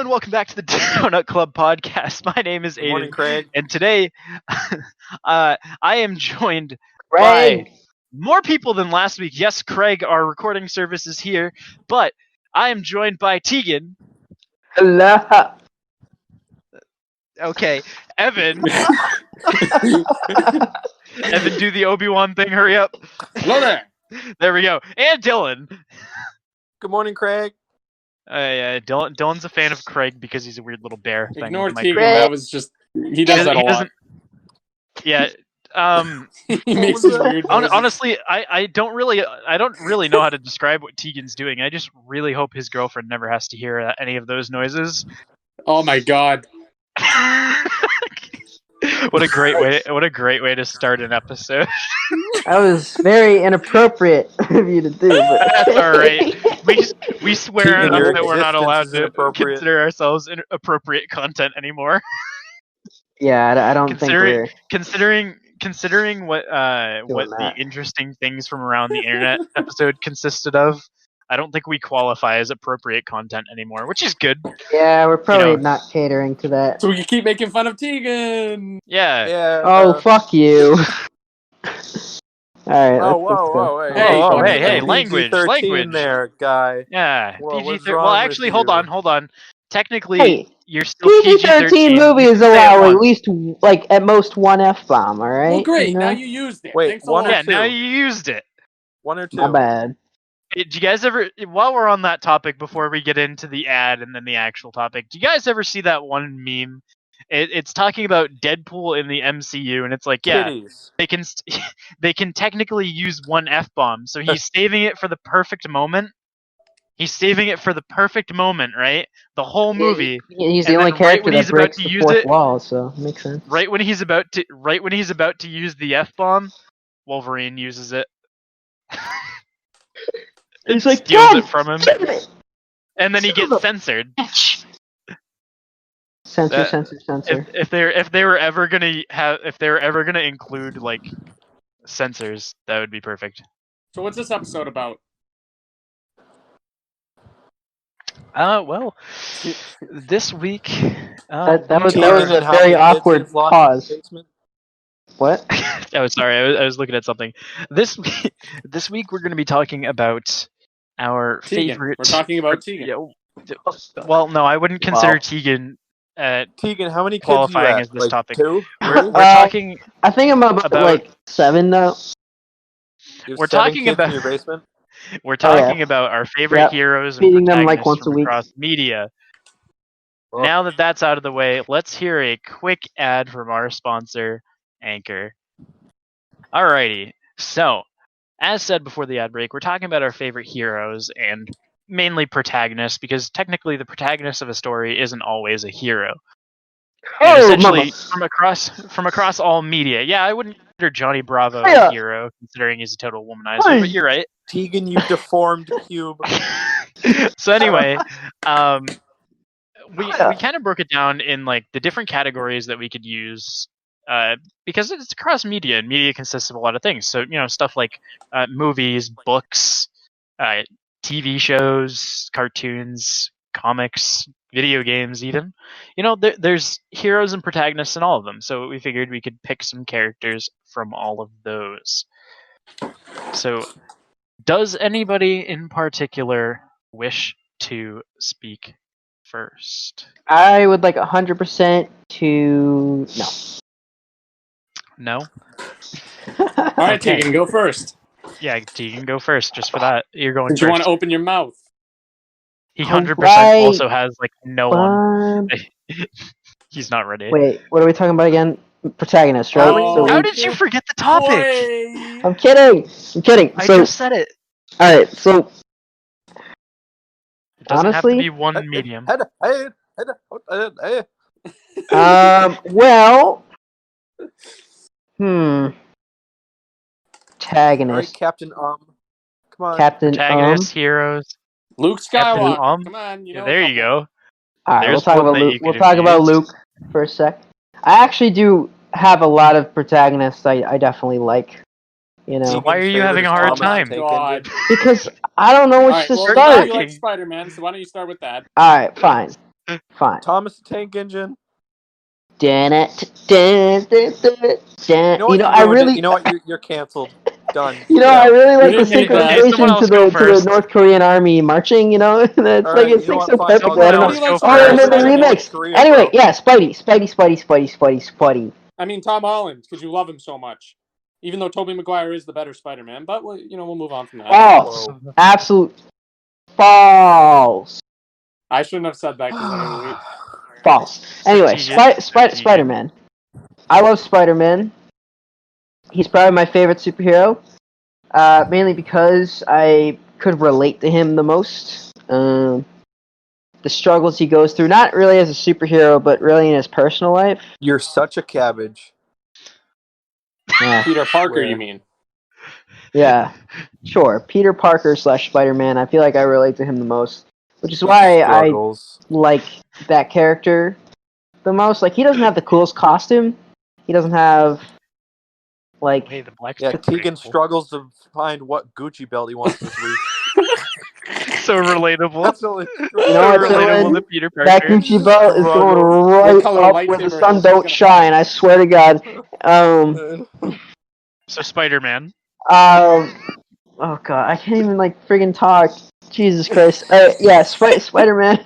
and welcome back to the Donut Club podcast. My name is Aidan. Morning, Craig. And today, I am joined Craig! by more people than last week. Yes, Craig, our recording service is here, but I am joined by Teigan. Hello. Okay, Evan. Evan, do the Obi-Wan thing. Hurry up. Hello there. There we go. And Dylan. Good morning, Craig. Dylan's a fan of Craig because he's a weird little bear. Ignore thing. Teigan. That was just he does that a lot. Yeah. He makes his weird noises. Honestly, I don't really know how to describe what Teigan's doing. I just really hope his girlfriend never has to hear any of those noises. Oh my god. What a great way to start an episode. That was very inappropriate of you to do. But... That's all right. We swear Teigan, enough your that we're not allowed existence is to inappropriate. consider ourselves inappropriate content anymore. Yeah, I don't think we're... Considering what the interesting things from around the internet episode consisted of, I don't think we qualify as appropriate content anymore, which is good. Yeah, we're probably not catering to that. So we can keep making fun of Teigan. Yeah. Oh, fuck you. Alright, Whoa, hey, language. there, guy. Yeah, Whoa, what's PG-13. wrong Well, with actually, you? hold on. Technically, Hey, you're still PG-13 movies Say it allow at once. least, at most one F-bomb, alright? Well, great. You know? Now you used it. Wait, Thanks a one lot. or Yeah, two? now you used it. One or two? My bad. Hey, do you guys ever, while we're on that topic, before we get into the ad and then the actual topic, do you guys ever see that one meme? It's talking about Deadpool in the MCU, and it's like, yeah, Kitties. they can technically use one F-bomb, so he's saving it for the perfect moment. He's saving it for the perfect moment, right? The whole movie. He's And the only then right character when that he's about breaks to the use fourth it- wall, so it makes sense. Right when he's about to use the F-bomb, Wolverine uses it. He's like, steals "Dad, it from him, damn it!" and then he Son of gets a censored. Censor. If they were ever gonna include like censors, that would be perfect. So what's this episode about? Well, this week. That was Teigan a and how very many kids awkward he's locked in pause. the basement? What? Oh, sorry, I was looking at something. This week we're going to be talking about our Teigan. favorite. We're talking about Teigan. Yeah, well, no, I wouldn't consider Wow. Teigan Tegan, how many kids qualifying you as at? this Like topic. two? We're talking. I think I'm about like 7 now. You have We're 7 talking kids about- in your basement? We're talking about our favorite Yep. heroes and Feeding them, like, protagonists once a from week. across media. Oh. Now that that's out of the way, let's hear a quick ad from our sponsor, Anchor. Alrighty, so, as said before the ad break, we're talking about our favorite heroes and mainly protagonists, because technically the protagonist of a story isn't always a hero. And Oh, essentially, mama. from across all media. Yeah, I wouldn't consider Johnny Bravo Yeah. a hero, considering he's a total womanizer, Hey. but you're right. Tegan, you deformed cube. So anyway, we kind of broke it down in like the different categories that we could use, because it's across media, and media consists of a lot of things. So stuff like movies, books, TV shows, cartoons, comics, video games, even. There's heroes and protagonists in all of them. So we figured we could pick some characters from all of those. So, does anybody in particular wish to speak first? I would like 100% to... No. No? All right, Okay. Teigan, go first. Yeah, you can go first, just for that. You're going Did you first. want to open your mouth? He 100% Alright. also has like no one. He's not ready. Wait, what are we talking about again? Protagonist, right? Oh. So How we- did you forget the topic? Boy. I'm kidding. I So, just said it. alright, so... It doesn't have to Honestly- be one medium. Hey. Well... Alright, Protagonist. Captain Come on. Captain Protagonists, heroes. Luke Captain Skywalker. Om. Come on, you know. There you go. Alright, There's we'll talk one about that you Luke. could We'll have talk about used. Luke for a sec. I actually do have a lot of protagonists I definitely like. So why are you having a hard time? God. Because I don't know All which right, to well, start. you like Spider-Man, so why don't you start with that? Alright, fine. Fine. Thomas the Tank Engine. Dan it. Dan. You know what? You know, You I ruined it. really. You know what? You're canceled. Done. You know, Get I out. really like the didn't need that. Okay, someone synchronization else to go the first. North Korean army marching. You know, it's All like right, it's you know like what? so Fine. perfectly. Someone I don't else know. go Oh, I first. remember the North remix. Korea, Anyway, bro. yeah, Spidey. I mean, Tom Holland, because you love him so much. Even though Tobey Maguire is the better Spider-Man, but we'll move on from that. False. Whoa. Absolute false. I shouldn't have said that because False. Anyway, Strategic. Spider-Man. I love Spider-Man. He's probably my favorite superhero. Mainly because I could relate to him the most. The struggles he goes through, not really as a superhero, but really in his personal life. You're such a cabbage. Yeah, Peter Parker, Swear. you mean? yeah, sure. Peter Parker / Spider-Man. I feel like I relate to him the most, which is why I Struggles. like that character the most. Like, he doesn't have the coolest costume. He doesn't have like. Hey, the black. Yeah, suit's pretty Teigan cool. struggles to find what Gucci belt he wants this week. So relatable. That's only You know what, relatable Dylan? to Peter That Parker. Gucci belt is going Struggles. right What color up where the lightsaber sun he's don't gonna shine. I swear to God. So Spider-Man. Oh God, I can't even like friggin' talk. Jesus Christ. Yeah, Spider-Man.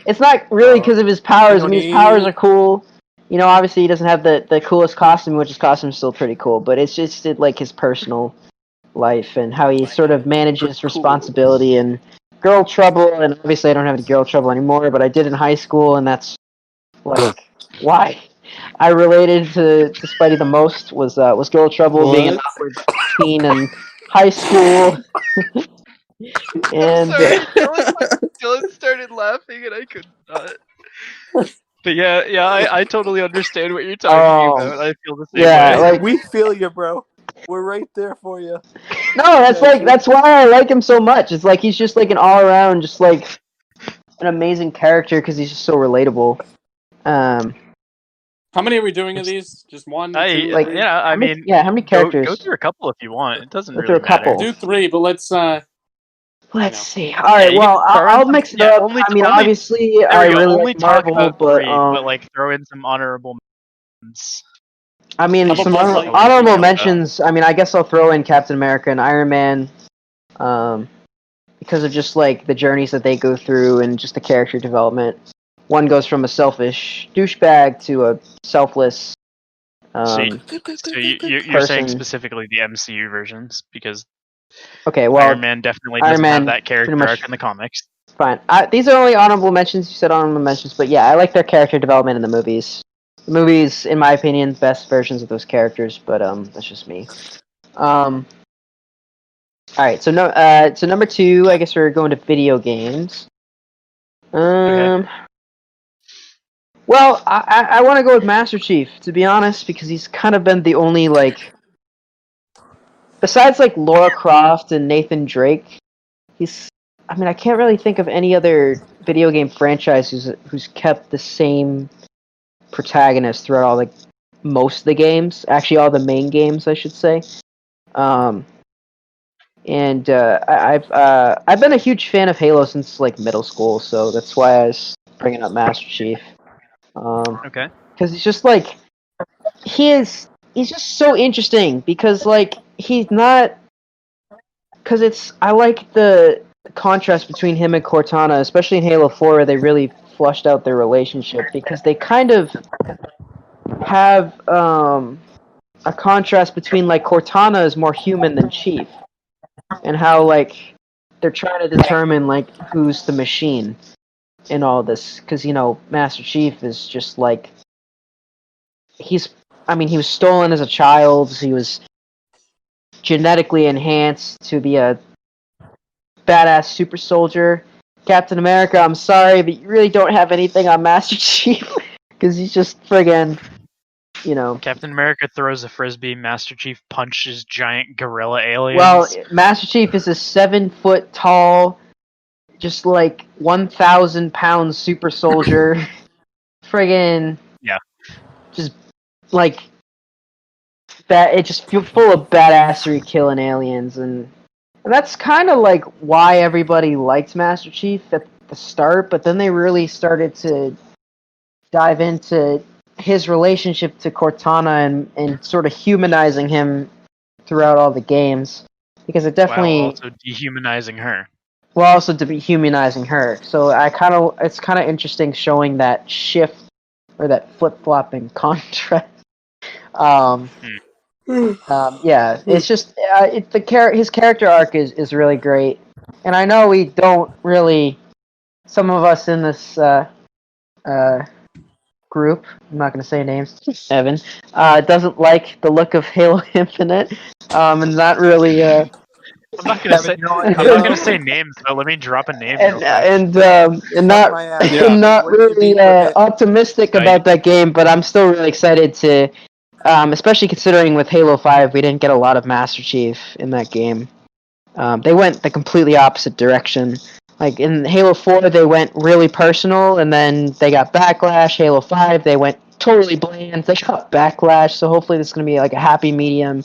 It's not really because of his powers. I mean, his powers are cool. You know, obviously he doesn't have the coolest costume, which his costume is still pretty cool. But it's just like his personal life and how he sort of manages responsibility and girl trouble. And obviously I don't have any girl trouble anymore, but I did in high school, and that's like why I related to Spidey the most was girl trouble, being an What? awkward teen in high school. And Dylan started laughing and I could not. But yeah, I totally understand what you're talking about. I feel the same yeah, way. like we feel you, bro. We're right there for you. no, that's why I like him so much. It's like he's just like an all around, just like an amazing character because he's just so relatable. How many are we doing of these? Just one, two, Like, three? I how many, mean, how many go characters? through a couple if you want. It doesn't Go through really a couple. matter. Do three, but let's Let's know. see. All right. you Well, can throw in I'll some- mix it yeah, up. only- I mean, only- obviously, There I we go. really Only like talk Marvel, about but three, but like throw in some honorable mentions. I mean, How about some Buzz Lightyear? honorable Yeah. mentions. I mean, I guess I'll throw in Captain America and Iron Man, because of just like the journeys that they go through and just the character development. One goes from a selfish douchebag to a selfless. So you're person. saying specifically the MCU versions because Okay, well, Iron Man definitely Iron doesn't Man have that character pretty much- arc in the comics. fine. These are only honorable mentions. You said honorable mentions, but yeah, I like their character development in the movies. The movies, in my opinion, best versions of those characters, but that's just me. All right, so so number 2, I guess we're going to video games. Okay. Well, I want to go with Master Chief, to be honest, because he's kind of been the only like, besides like Lara Croft and Nathan Drake, I mean, I can't really think of any other video game franchise who's kept the same protagonist throughout all most of the games. Actually, all the main games, I should say. And I've been a huge fan of Halo since like middle school, so that's why I was bringing up Master Chief. Okay. Because he's just like he's just so interesting because like he's not. Because I like the contrast between him and Cortana, especially in Halo 4, where they really flushed out their relationship, because they kind of have a contrast between like Cortana is more human than Chief, and how like they're trying to determine like who's the machine in all this, because Master Chief is just like he was stolen as a child. He was genetically enhanced to be a badass super soldier. Captain America, I'm sorry, but you really don't have anything on Master Chief, because he's just friggin', Captain America throws a frisbee. Master Chief punches giant gorilla aliens. Well, Master Chief is a 7-foot tall, just like 1,000-pound super soldier. Friggin'. Yeah. Just like that. It just full of badassery, killing aliens, and that's kind of like why everybody liked Master Chief at the the start, but then they really started to dive into his relationship to Cortana and sort of humanizing him throughout all the games, because it While definitely also dehumanizing her. while also dehumanizing her. So it's kind of interesting showing that shift or that flip flopping contrast. Yeah, it's just his character arc is really great, and I know we don't really. Some of us in this group, I'm not going to say names, Evan, doesn't like the look of Halo Infinite, and not really. I'm not gonna say. You know what? I'm not gonna say names, but let me drop a name real quick. And not my ass. Yeah. not What did you really mean for it? optimistic about that game, but I'm still really excited to, especially considering with Halo 5 we didn't get a lot of Master Chief in that game. They went the completely opposite direction. Like in Halo 4 they went really personal, and then they got backlash. Halo 5 they went totally bland. They got backlash, so hopefully this is gonna be like a happy medium.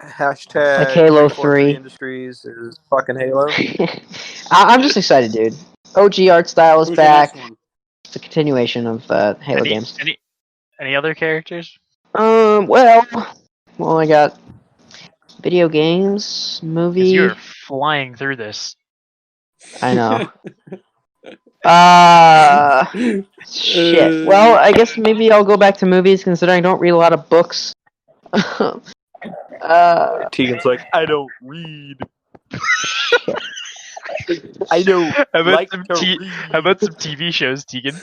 Hashtag Like Halo 343 3. Industries is fucking Halo. I'm just excited, dude. OG art style is Who's your back. next one? It's a continuation of Halo games. Any other characters? Well, I got video games, Because movie. you're flying through this. I know. Shit. Well, I guess maybe I'll go back to movies, considering I don't read a lot of books. Tegan's like, I don't read. I don't like to read. How about some TV shows, Teigan?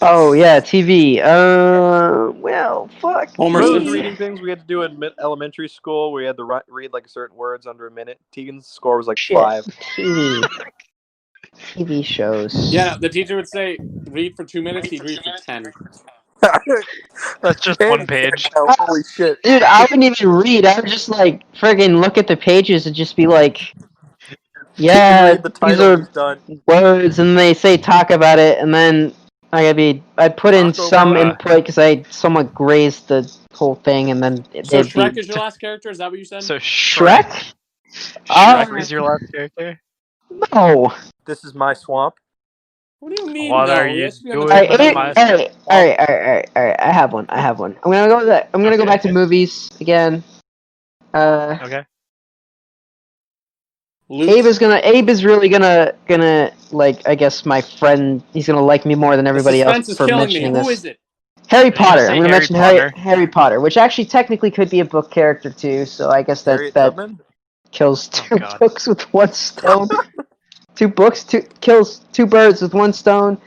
Oh yeah, TV. Well, fuck. Homer Remember those Simpson. reading things we had to do in elementary school where you had to read like certain words under a minute? Tegan's score was like Shit. 5. TV shows. Yeah, the teacher would say, read for 2 minutes, he'd read for 10. That's just one page. Holy shit. Dude, I wouldn't even read. I would just like friggin' look at the pages and just be like, yeah, Read the these title, are he's done. words, and they say talk about it, and then I'd put in Talk over some that. input because I somewhat grazed the whole thing, and then So they'd Shrek be is your last character? Is that what you said? So Shrek. Shrek? Is your last character? No. This is my swamp. What do you mean, What no? are It you has to be on the doing? tip of Alright, my my- tongue. All right. I have one. I'm gonna go with that. I'm gonna go Okay. back to movies again. Okay. Luke? Abe is really gonna like, I guess my friend, he's gonna like me more than The everybody else suspense is for killing me. mentioning Who this. is it? Harry You're gonna Potter. say I'm gonna Harry mention Potter. Harry Potter, which actually technically could be a book character too. So I guess Harriet that Tubman? kills Oh, two God. books with one stone. Kills two birds with one stone.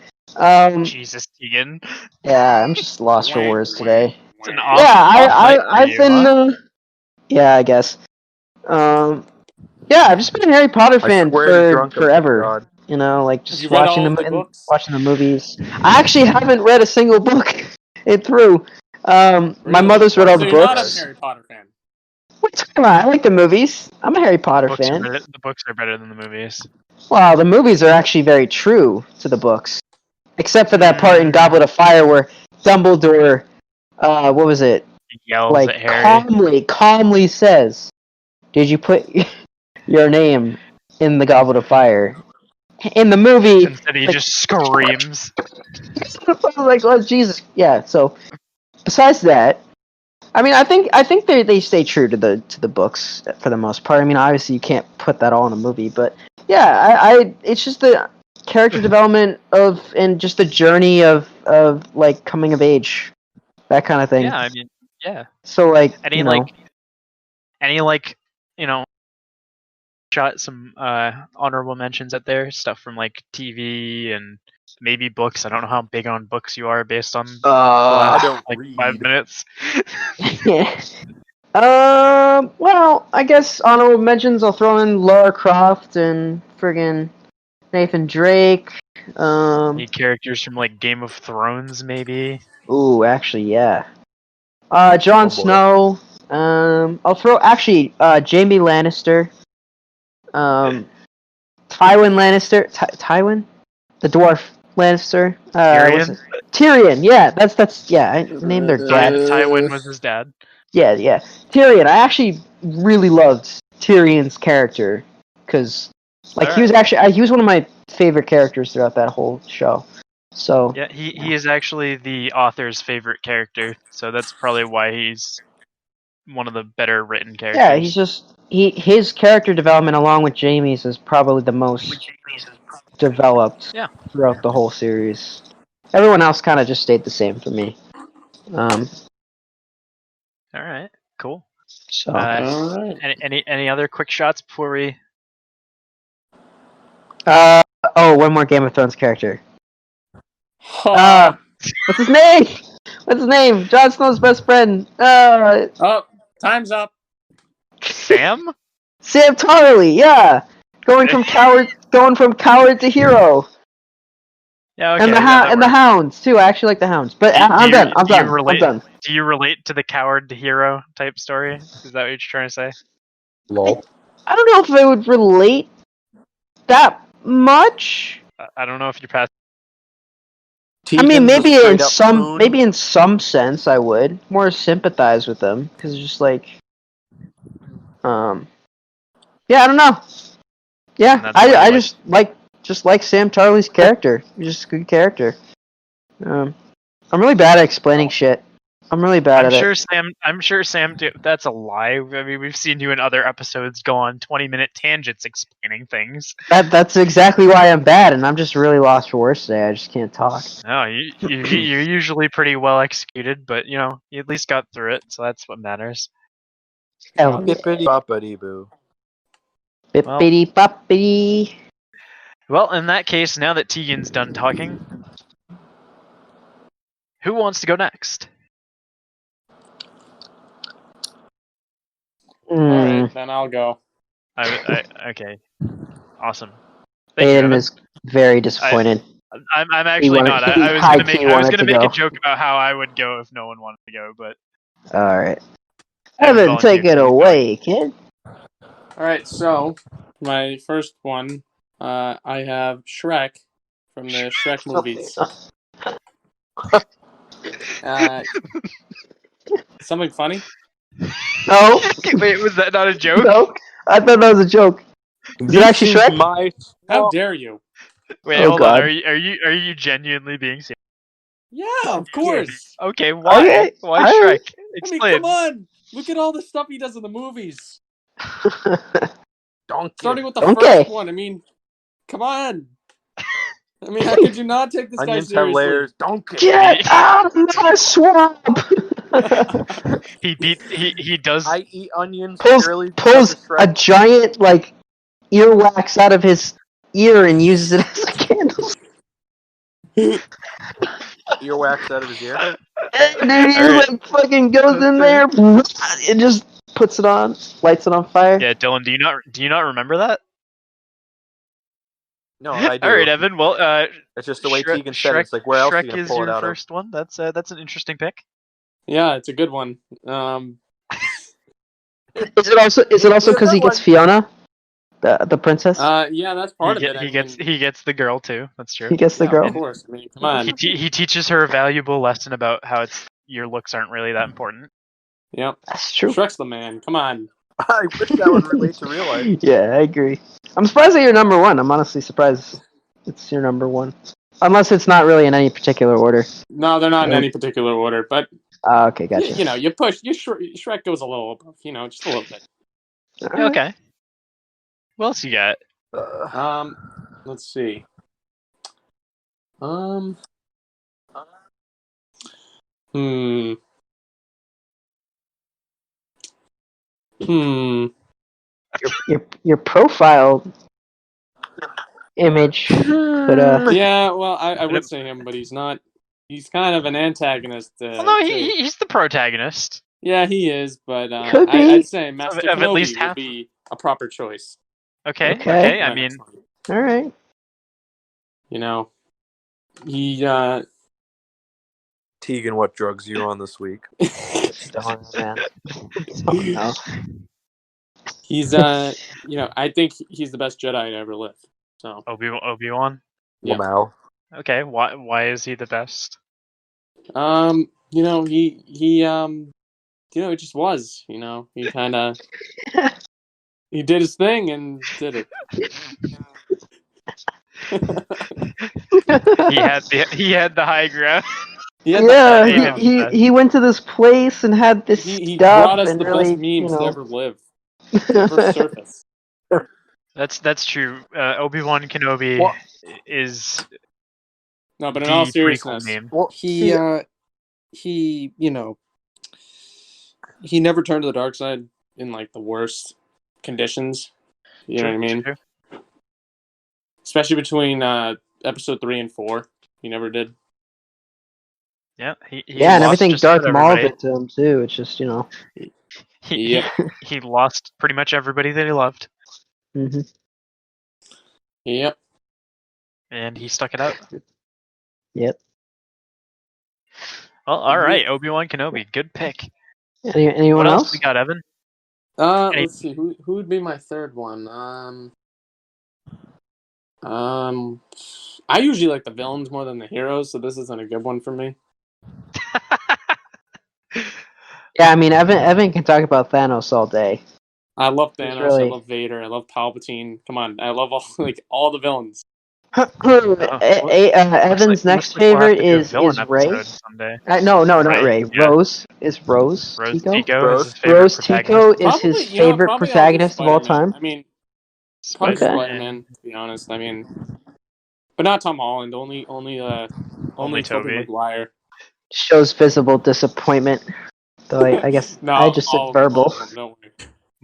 Jesus, Teigan. Yeah, I'm just lost for Wank, words today. It's an wank. off. Yeah, off night for I've you, been. huh? Yeah, I guess. Yeah, I've just been a Harry Potter I fan swear to for drunk forever. God. You know, like Have just you read all of the and books? watching the movies. I actually haven't read a single book it through. My Really? mother's read all So the you're not a books. Harry Potter fan? What you talking about? I like the movies. I'm a Harry Potter The fan. books are better than the movies. Well, the movies are actually very true to the books, except for that part in Mm. Goblet of Fire where Dumbledore, what was it? He yells Like at Harry. calmly says, "Did you put your name in the Goblet of Fire?" In the movie, Instead, he like- just screams. I was like, "Oh Jesus!" Yeah. So, besides that, I mean, I think they stay true to the books for the most part. I mean, obviously you can't put that all in a movie, but yeah, I it's just the character development and just the journey of like coming of age, that kind of thing. Yeah, I mean, yeah. So like, Any you know, you know, shot some honorable mentions out there. Stuff from like TV and maybe books. I don't know how big on books you are based on the I last don't like read. 5 minutes. yeah. Well, I guess honorable mentions. I'll throw in Lara Croft and friggin' Nathan Drake. Any characters from like Game of Thrones, maybe? Ooh, actually, yeah. Jon Oh, boy. Snow. I'll throw actually Jaime Lannister. Tywin Lannister. Tywin, the dwarf Lannister. Tyrion? Tyrion. Yeah, that's yeah. I named their dad. Tywin was his dad. Yeah. Tyrion. I actually really loved Tyrion's character because Like he was actually, he was one of my favorite characters throughout that whole show. So Yeah, he is actually the author's favorite character, so that's probably why he's one of the better written characters. yeah, he's just his character development along with Jamie's is probably the most developed throughout the whole series. Everyone else kind of just stayed the same for me. All right, cool. So All right. any other quick shots before we? one more Game of Thrones character. Oh, What's his name? What's his name? Jon Snow's best friend. Time's up. Sam? Sam Tarly, yeah. Going from coward to hero. Yeah, okay. And the hounds too. I actually like the hounds. But I'm done. Do you relate to the coward to hero type story? Is that what you're trying to say? Lol. I don't know if I would relate that much. I don't know if you're past. I mean, maybe in some sense I would more sympathize with them because it's just like, yeah, I don't know. Yeah, I just like Sam Tarly's character. He's just a good character. I'm really bad at explaining shit. I'm really bad at it. I'm sure Sam. That's a lie. I mean, we've seen you in other episodes go on 20-minute tangents explaining things. That's exactly why I'm bad, and I'm just really lost for words today. I just can't talk. No, you're usually pretty well executed, but you at least got through it, so that's what matters. Bippity boppity boo. Bippity boppity. Well, in that case, now that Teigan's done talking, who wants to go next? All right, then I'll go. Okay, awesome. Thank you, Aidan Evan. is very disappointed. I'm actually not. I was gonna make a joke about how I would go if no one wanted to go, but all right. Evan, take it away, kid. All right, so my first one, I have Shrek from the Shrek movies. Something funny? No. Wait, was that not a joke? No, I thought that was a joke. Is it actually Shrek? How dare you? Wait, hold on. Are you genuinely being serious? Yeah, of course. Okay, why? Okay. Why Shrek? Explain. I mean, come on. Look at all the stuff he does in the movies. Starting with the first one. I mean, come on. I mean, how could you not take this guy seriously? Onions have layers. Donkey. Get out of my swamp! He does. I eat onions. Pulls a giant earwax out of his ear and uses it as a candle. Earwax out of his ear. And then he fucking goes in there and just puts it on, lights it on fire. Yeah, Dylan, do you not remember that? No, I do. All right, Evan. Well, it's just the way Teigan said it. It's like, where else are you gonna pull it out of? Shrek is your first one. That's an interesting pick. Yeah, it's a good one. Is it also because he gets Fiona, the princess? Yeah, that's part of it. He gets the girl too. That's true. He gets the girl. Of course. I mean, come on. He teaches her a valuable lesson about how your looks aren't really that important. Yep, that's true. Shrek's the man. Come on. I wish that would relate to real life. Yeah, I agree. I'm surprised that you're number one. I'm honestly surprised it's your number one. Unless it's not really in any particular order. No, they're not in any particular order, but... okay, gotcha. You push... Shrek goes a little above, just a little bit. Okay. What else you got? Let's see. Your profile image could Yeah, well, I would say him, but he's not. He's kind of an antagonist. Well, no, he's the protagonist. Yeah, he is, but I'd say Master Kenobi would be a proper choice. Okay. I mean, all right. He. Teigan, what drugs are you on this week? No. He's I think he's the best Jedi to ever live. So Obi-Wan. Yeah. Wow. Okay, why is he the best? He it just was. He kind of He did his thing and did it. He had the high ground. He had the high Yeah, ground. he went to this place and had this He stuff brought us and the really, best memes to you ever live. To ever surface. That's true. Obi-Wan Kenobi Well- is No, but in the all pretty cool seriousness, name. Well, he see, he he never turned to the dark side in like the worst conditions. You know what I mean? True. Especially between episode 3 and 4, he never did. Yeah, he yeah, and lost everything just Darth about Maul everybody. did to him too. It's just He lost pretty much everybody that he loved, Mhm. Yep. and he stuck it out. Yep. Well, all right, Obi-Wan Kenobi, good pick. Anyone What else else? we got, Evan? Let's see. Who would be my third one? I usually like the villains more than the heroes, so this isn't a good one for me. Yeah, I mean, Evan can talk about Thanos all day. I love He's Thanos. really- I love Vader. I love Palpatine. Come on, I love all the villains. Evan's next favorite is Rey. someday. No, not Rey, Rey. yeah. Rose is Rose. Rose Tico. Tico is his Rose. favorite Rose protagonist. Tico is his favorite probably I'll do protagonist of all Spider-Man. time. I mean, probably Okay. Spider-Man, to be honest. I mean, but not Tom Holland. Only Tobey Toby. Maguire. Shows visible disappointment. Though I guess No, I just said all verbal. of them, don't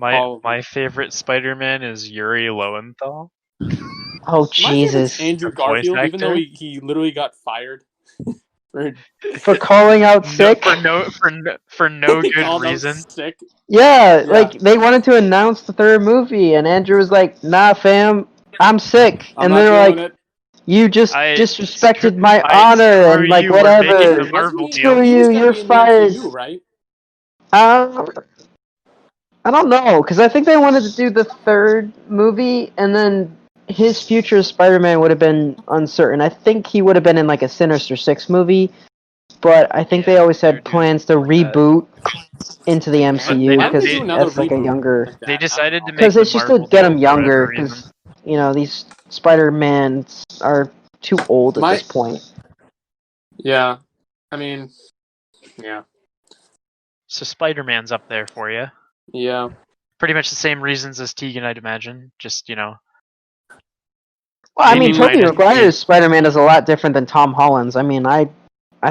worry. All of them. My favorite Spider-Man is Yuri Lowenthal. Oh My favorite's Jesus! Andrew The voice Garfield, even though actor? he literally got fired For calling out sick. For no he good called out reason. sick. Yeah, Yeah. like they wanted to announce the third movie, and Andrew was like, "Nah, fam, I'm sick," I'm and not they're doing like, it. "You just I- disrespected my I- honor," screw and like you, we're making whatever. the Marvel Wasn't he, deal. Screw he you, was gonna you're be in the fired. MCU, right? I don't know, because I think they wanted to do the third movie, and then his future Spider-Man would have been uncertain. I think he would have been in like a Sinister Six movie, but I think they Yeah, always they had were doing plans to something like that. reboot into the MCU Why Why would because they do another that's like a reboot younger. like that? They decided to make Because the it's just to Marvel get deal them for whatever younger, reason. because these Spider-Mans are too old at My- this point. Yeah, I mean, yeah, So Spider-Man's up there for you. yeah. Pretty much the same reasons as Teigan, I'd imagine. Just, Well, I mean, Maybe Tobey minus Maguire's Spider-Man is a lot different than Tom Holland's. I mean, I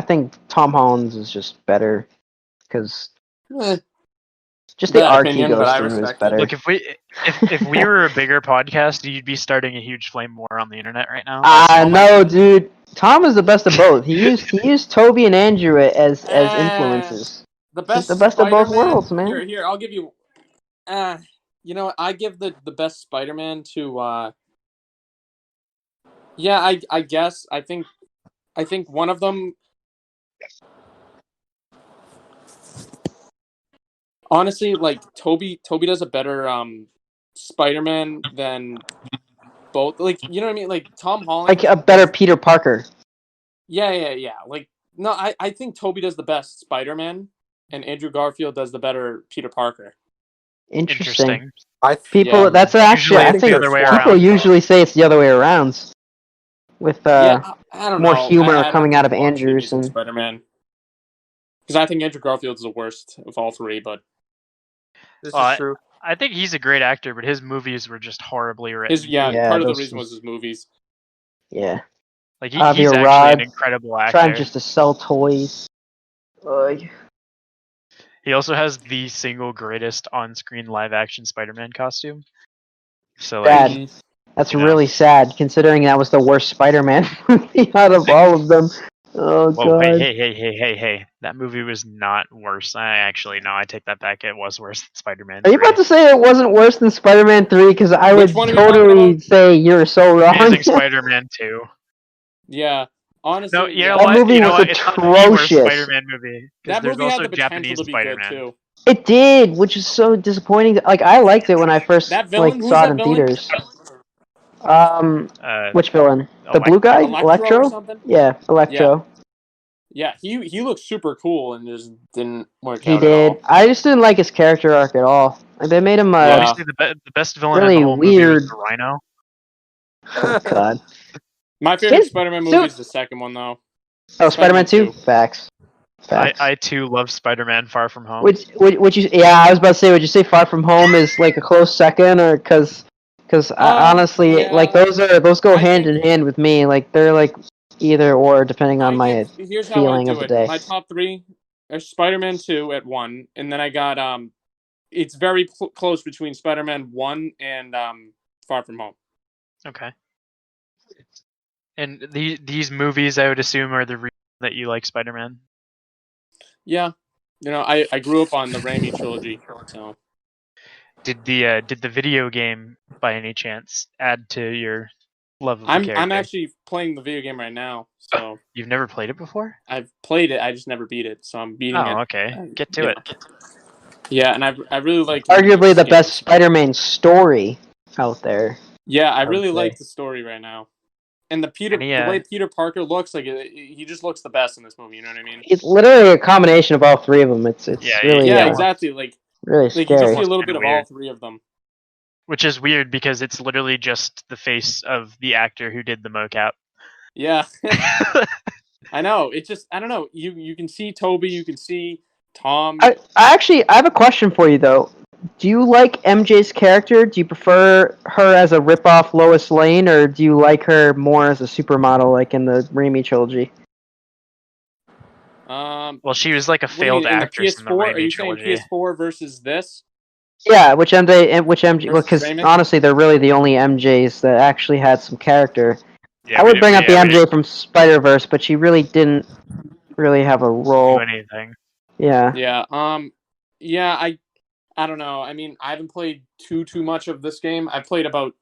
think Tom Holland's is just better because just the That arc opinion, he goes but I through is respect it. better. Look, if we were a bigger podcast, you'd be starting a huge flame war on the internet right now. No, dude. Tom is the best of both. He used Toby and Andrew as influences. The He's best, the best of both Spider-Man- worlds, man. Here, I'll give you. You know what? I give the best Spider-Man to. Yeah, I guess I think one of them. Honestly, like Toby does a better Spider-Man than both. Like, you know what I mean? Like Tom Holland. Like a better Peter Parker. Yeah. Like, no, I think Toby does the best Spider-Man, and Andrew Garfield does the better Peter Parker. Interesting. People, Yeah. That's actually, Usually I it's think the other way people around. usually say it's the other way around. With Yeah, I don't more know. humor I'd coming have out to of watch Andrews Amazing and Spider-Man. Because I think Andrew Garfield's the worst of all three, but this Well, is true. I think he's a great actor, but his movies were just horribly written. Yeah, part of the those reason was- was his movies. yeah. Like Javier he's actually Rod an incredible actor. trying just to sell toys. He also has the single greatest on-screen live-action Spider-Man costume. So like, Sad. That's you know. really sad, considering that was the worst Spider-Man movie out of all of them. Oh whoa, god. hey! That movie was not worse. I take that back. It was worse than Spider-Man. Are you 3. about to say it wasn't worse than Spider-Man 3? Because I Which would one are you talking totally about? say you're so wrong. Amazing Spider-Man 2. Yeah, honestly, No, you yeah. know That what? movie You know was what? It's not the worst atrocious. Spider-Man movie. Because That there's movie also had the potential Japanese to be Spider-Man. good too. It did, which is so disappointing. Like I liked it when I first That villain, who's saw it that in villain? theaters. Which villain? The blue guy, Electro or Electro? something? Yeah, Electro. Yeah, he looked super cool and just didn't work He out at did. all. I just didn't like his character arc at all. Like, they made him Yeah. Obviously, the best villain in the really whole movie was weird. the Rhino. Oh God. My favorite Spider-Man movie is the second one, though. Oh, Spider-Man 2? Facts. I too love Spider-Man: Far From Home. Would you? Yeah, I was about to say. Would you say Far From Home is like a close second, or because honestly, yeah. like those go I hand think- in hand with me. Like they're like either or depending on my here's how I feeling of do the it. day. My top 3 are Spider-Man 2 at 1, and then I got it's very close between Spider-Man 1 and Far From Home. Okay. And these movies, I would assume, are the reason that you like Spider-Man. Yeah, I grew up on the Raimi trilogy, so. Did the video game, by any chance, add to your love of the character? I'm actually playing the video game right now, so. You've never played it before? I've played it, I just never beat it, so I'm beating it. Oh, okay. Get to it. Yeah, and I really like Arguably the best Spider-Man story out there. Yeah, I really say. like the story right now. And the way Peter Parker looks, like he just looks the best in this movie. You know what I mean? It's literally a combination of all three of them. It's really exactly. Like really you scary. just see a little bit of all three of them. Which is weird because it's literally just the face of the actor who did the mocap. Yeah, I know. It's just I don't know. You can see Toby, you can see Tom. I have a question for you though. Do you like MJ's character? Do you prefer her as a rip-off Lois Lane, or do you like her more as a supermodel, like in the Raimi trilogy? Well, she was like a failed actress in the Raimi trilogy. Are you saying PS4 versus this? Yeah, which MJ? Well, because honestly, they're really the only MJs that actually had some character. Yeah, I would bring up the MJ from Spider-Verse, but she really didn't really have a role. Do anything. Yeah. Yeah. Yeah. I don't know. I mean, I haven't played too much of this game. I've played about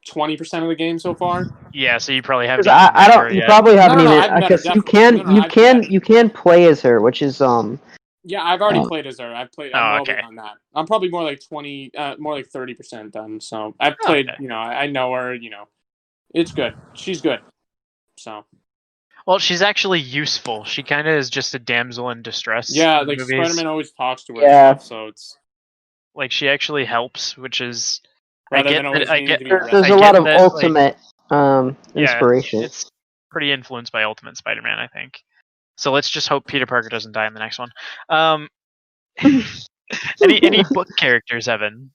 20% of the game so far. Yeah, so you probably haven't. I don't. You probably haven't even because you can play as her, which is Yeah, I've already played as her. I'm well beyond that. I'm probably more like 30% done. So I've played. Okay. I know her. It's good. She's good. So. Well, she's actually useful. She kind of is just a damsel in distress. Yeah, in like movies. Spider-Man always talks to her. Yeah. Stuff, so it's like she actually helps, which is. There's a lot of ultimate inspiration. Yeah, it's pretty influenced by Ultimate Spider-Man, I think. So let's just hope Peter Parker doesn't die in the next one. Any book characters, Evan?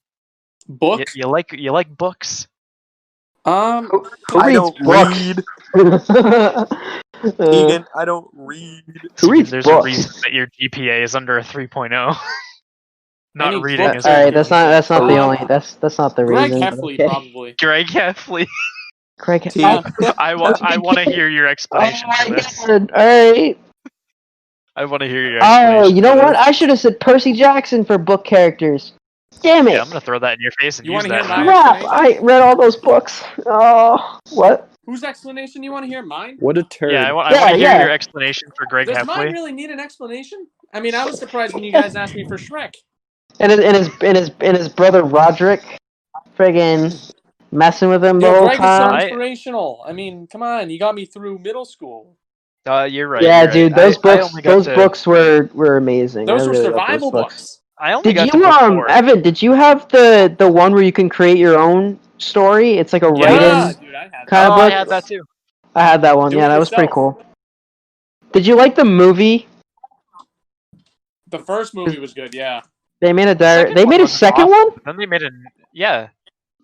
Book? You like books? I don't read. Teigan, I don't read. There's a reason that your GPA is under a 3.0. Not reading is alright. That's not the only. That's not the Greg reason. Heffley, probably. Greg Heffley. Greg Heffley. I want to hear your explanation for this. Alright. I want to hear your explanation. Oh, you know what? I should have said Percy Jackson for book characters. Damn it! Yeah, I'm gonna throw that in your face and you use that. Crap! I read all those books. Oh, what? Whose explanation you want to hear? Mine? What a turd. Yeah, I want to hear your explanation for Greg Heffley. Does mine really need an explanation? I mean, I was surprised when you guys asked me for Shrek. And his brother Roderick, friggin' messing with him the whole Greg time. is so inspirational. I mean, come on, you got me through middle school. You're right. Yeah, you're dude, right. those books were amazing. Those were survival books. I only did got you to book 4. Evan? Did you have the one where you can create your own story? It's like a write-in kind of book. I had that too. I had that one. Yeah, that was pretty cool. Did you like the movie? The first movie was good. Yeah. They made a They made a second one. Then they made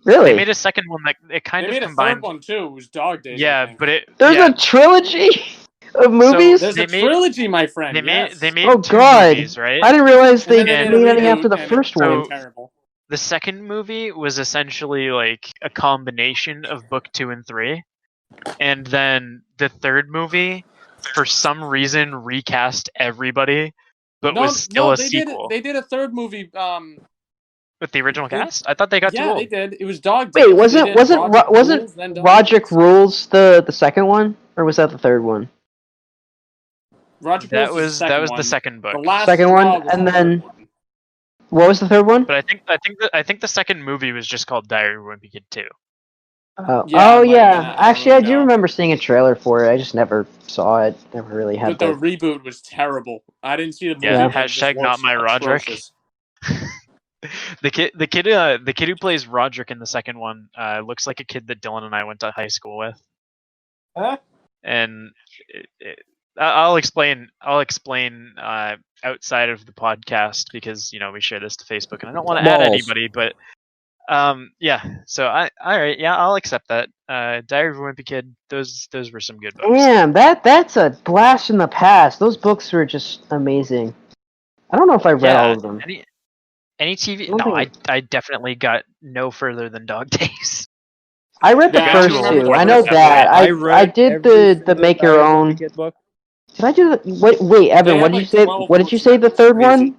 Really? They made a second one that it kind of combined. They made a third one too. It was Dog Days. Yeah, but there's a trilogy of movies. So there's a trilogy, my friend. They made two God. movies, right? I didn't realize they made any after the first one. Terrible. The second movie was essentially like a combination of book 2 and 3, and then the third movie, for some reason, recast everybody, but was still a sequel. They did a third movie. With the original cast? I thought they got too old. Yeah, they did. It was Dog Days. Wait, wasn't Roderick Rules the second one, or was that the third one? That was the second book. The second one, and then what was the third one? But I think the second movie was just called Diary of a Wimpy Kid 2. Oh it might have been. yeah. I don't Actually, I really do know. remember seeing a trailer for it. I just never saw it. Never really had But the that. reboot was terrible. I didn't see the movie. Yeah. But it just Hashtag not looks my Roderick. atrocious. The kid who plays Roderick in the second one looks like a kid that Dylan and I went to high school with. Huh? And I'll explain outside of the podcast because we share this to Facebook and I don't want to add Balls. anybody, but yeah. So all right, yeah, I'll accept that. Diary of a Wimpy Kid, those were some good books. Damn, that's a blast from the past. Those books were just amazing. I don't know if I read all of them. Any TV? I don't No, think I definitely got no further than Dog Days. I read the Yeah, I first don't remember two. the I know first that. I I read did every the single make your Diary of a own. Wimpy Kid book. Did I do the wait, Evan? They What had, did you like, say? 12 What did you books say now. the It's third crazy. one?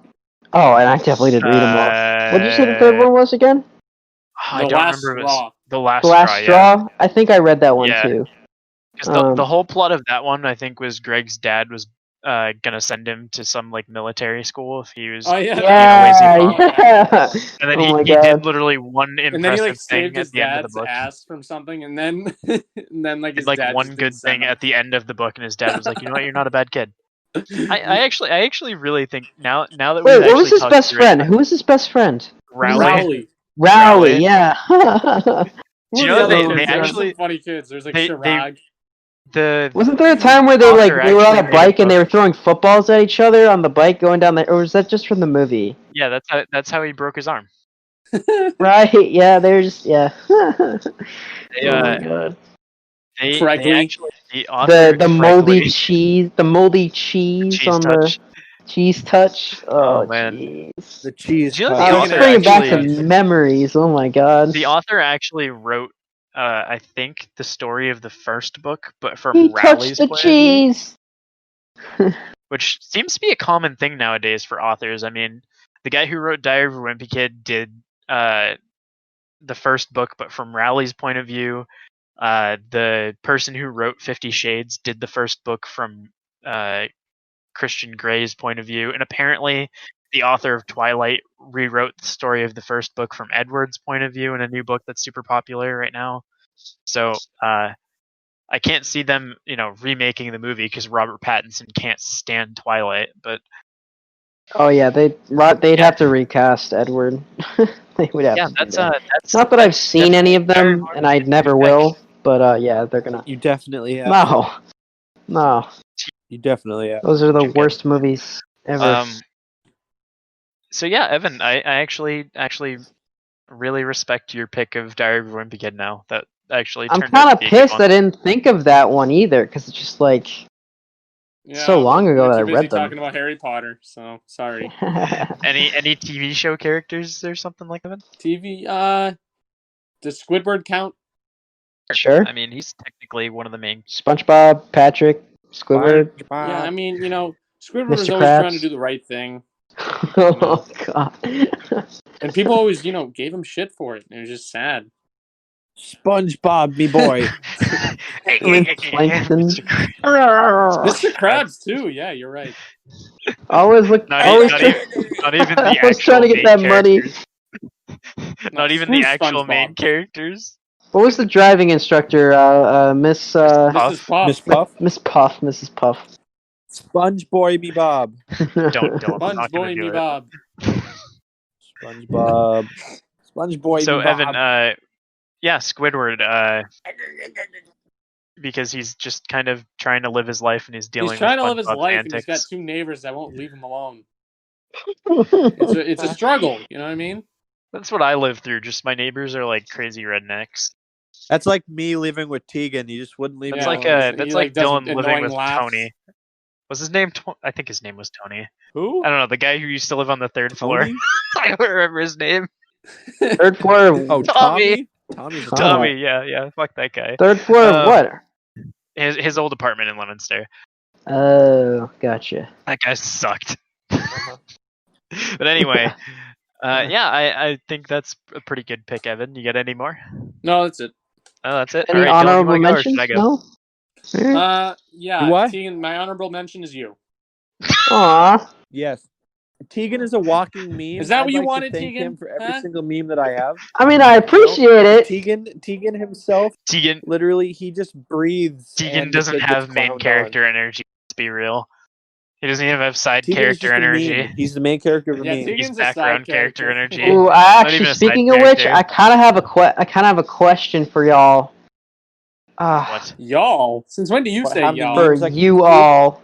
Oh, and I definitely did read them all. What did you say the third one was again? I The don't Last remember. It was Straw. the last The Last straw. Yeah. Straw. I think I read that one Yeah. too. Because the whole plot of that one, I think, was Greg's dad was gonna send him to some like military school if he was Oh yeah, being a lazy Yeah, bum. yeah. And then Oh my he did god. literally one and then he impressive like saved thing his at the end of the dad's book. ass from something, and then and then like Did his like dad one just good didn't send thing him. at the end of the book, and his dad was like, "You know what? You're not a bad kid." I actually really think now that Wait, we've what actually was his talked best through friend? it, Who was his best friend? Rowley. Rowley, yeah. Who Do are you the know other they kids? There were actually some funny kids. There's like they Chirag. the Wasn't there a time where they author were on actually a made bike and book. they were throwing footballs at each other on the bike going down the, or was that just from the movie? Yeah, that's how he broke his arm. Right, yeah, oh They my god. they Craigley. actually the author The moldy Craigley, cheese cheese on touch. the cheese touch. Oh Oh man. jeez. The cheese. Do you know touch. the Oh, it's author bringing back actually some memories. Oh my god. the author actually wrote I think the story of the first book, but from He touched Rowley's the point of view, cheese. which seems to be a common thing nowadays for authors. I mean, the guy who wrote Diary of a Wimpy Kid did the first book, but from Rowley's point of view. The person who wrote 50 Shades did the first book from Christian Grey's point of view, and apparently the author of Twilight rewrote the story of the first book from Edward's point of view in a new book that's super popular right now. So I can't see them, remaking the movie because Robert Pattinson can't stand Twilight. But Oh yeah, they'd have to recast Edward. They would have yeah, to do that's that. that's Not that I've seen any of Diary them, of a and I Wimpy never Kid will. But yeah, they're gonna. You definitely have. No, You definitely have. those are the Good. worst movies ever. So yeah, Evan, I actually really respect your pick of Diary of a Wimpy Kid now. That actually I'm turned kind out to of be a good pissed one. I didn't think of that one either, because it's just like Yeah, so long ago we're that I too busy read them. talking about Harry Potter, so sorry. Any TV show characters or something like that? TV. Does Squidward count? Sure. I mean, he's technically one of the main. SpongeBob, Patrick, Squidward. Yeah, I mean, Squidward was Mr. always trying to Krabs. do the right thing, Oh god. and people always, gave him shit for it. It was just sad. SpongeBob, me boy. Plankton. Mr. Krabs too. Yeah, you're right. Always look. Not Always even the I was actual trying to get main that money. characters. Not No, even screw the actual SpongeBob. main characters. What was the driving instructor? Miss Mrs. Puff. Miss Puff. Miss Puff. Mrs. Puff. Sponge Boy, me Bob. Don't. I'm Sponge not Boy gonna me do it. Bob. SpongeBob. Sponge Boy, So me Bob. Evan, yeah, Squidward, because he's just kind of trying to live his life and he's dealing He's trying with to live his SpongeBob's life, antics. and he's got two neighbors that won't leave him alone. It's a struggle. You know what I mean? That's what I live through. Just my neighbors are like crazy rednecks. That's like me living with Teigan. He just wouldn't leave That's me like alone. that's he, like does Dylan living annoying with laughs. Tony. Was his name? I think his name was Tony. Who? I don't know. The guy who used to live on the third floor. Tony? I don't remember his name. Third floor. Oh, Tommy. Tommy's a Tommy. Tommy. Yeah. Fuck that guy. Third floor of what? His old apartment in Leominster. Oh, gotcha. That guy sucked. But anyway, yeah, I think that's a pretty good pick, Evan. You got any more? No, that's it. Oh, that's it. Any All right, Dylan, you honorable wanna go or mentions? should I go? No. Yeah. What? Tegan, my honorable mention is you. Aw. Yes. Teigan is a walking meme. Is that what I'd you like wanted, to thank Tegan? him for every Huh? single meme that I have. I mean, I appreciate it. Teigan himself, Tegan literally, he just breathes. Tegan and the doesn't kid gets have main clowned character energy. Let's be real. He doesn't even have side Tegan is character just a energy. meme. He's the main character of a Yeah, meme. He's Tegan's a side background character character. energy. Ooh, Not actually, even a side speaking of which, character. I kind of have a question for y'all. What? Y'all. Since when do you What, say how many y'all? For memes I can you give you? all,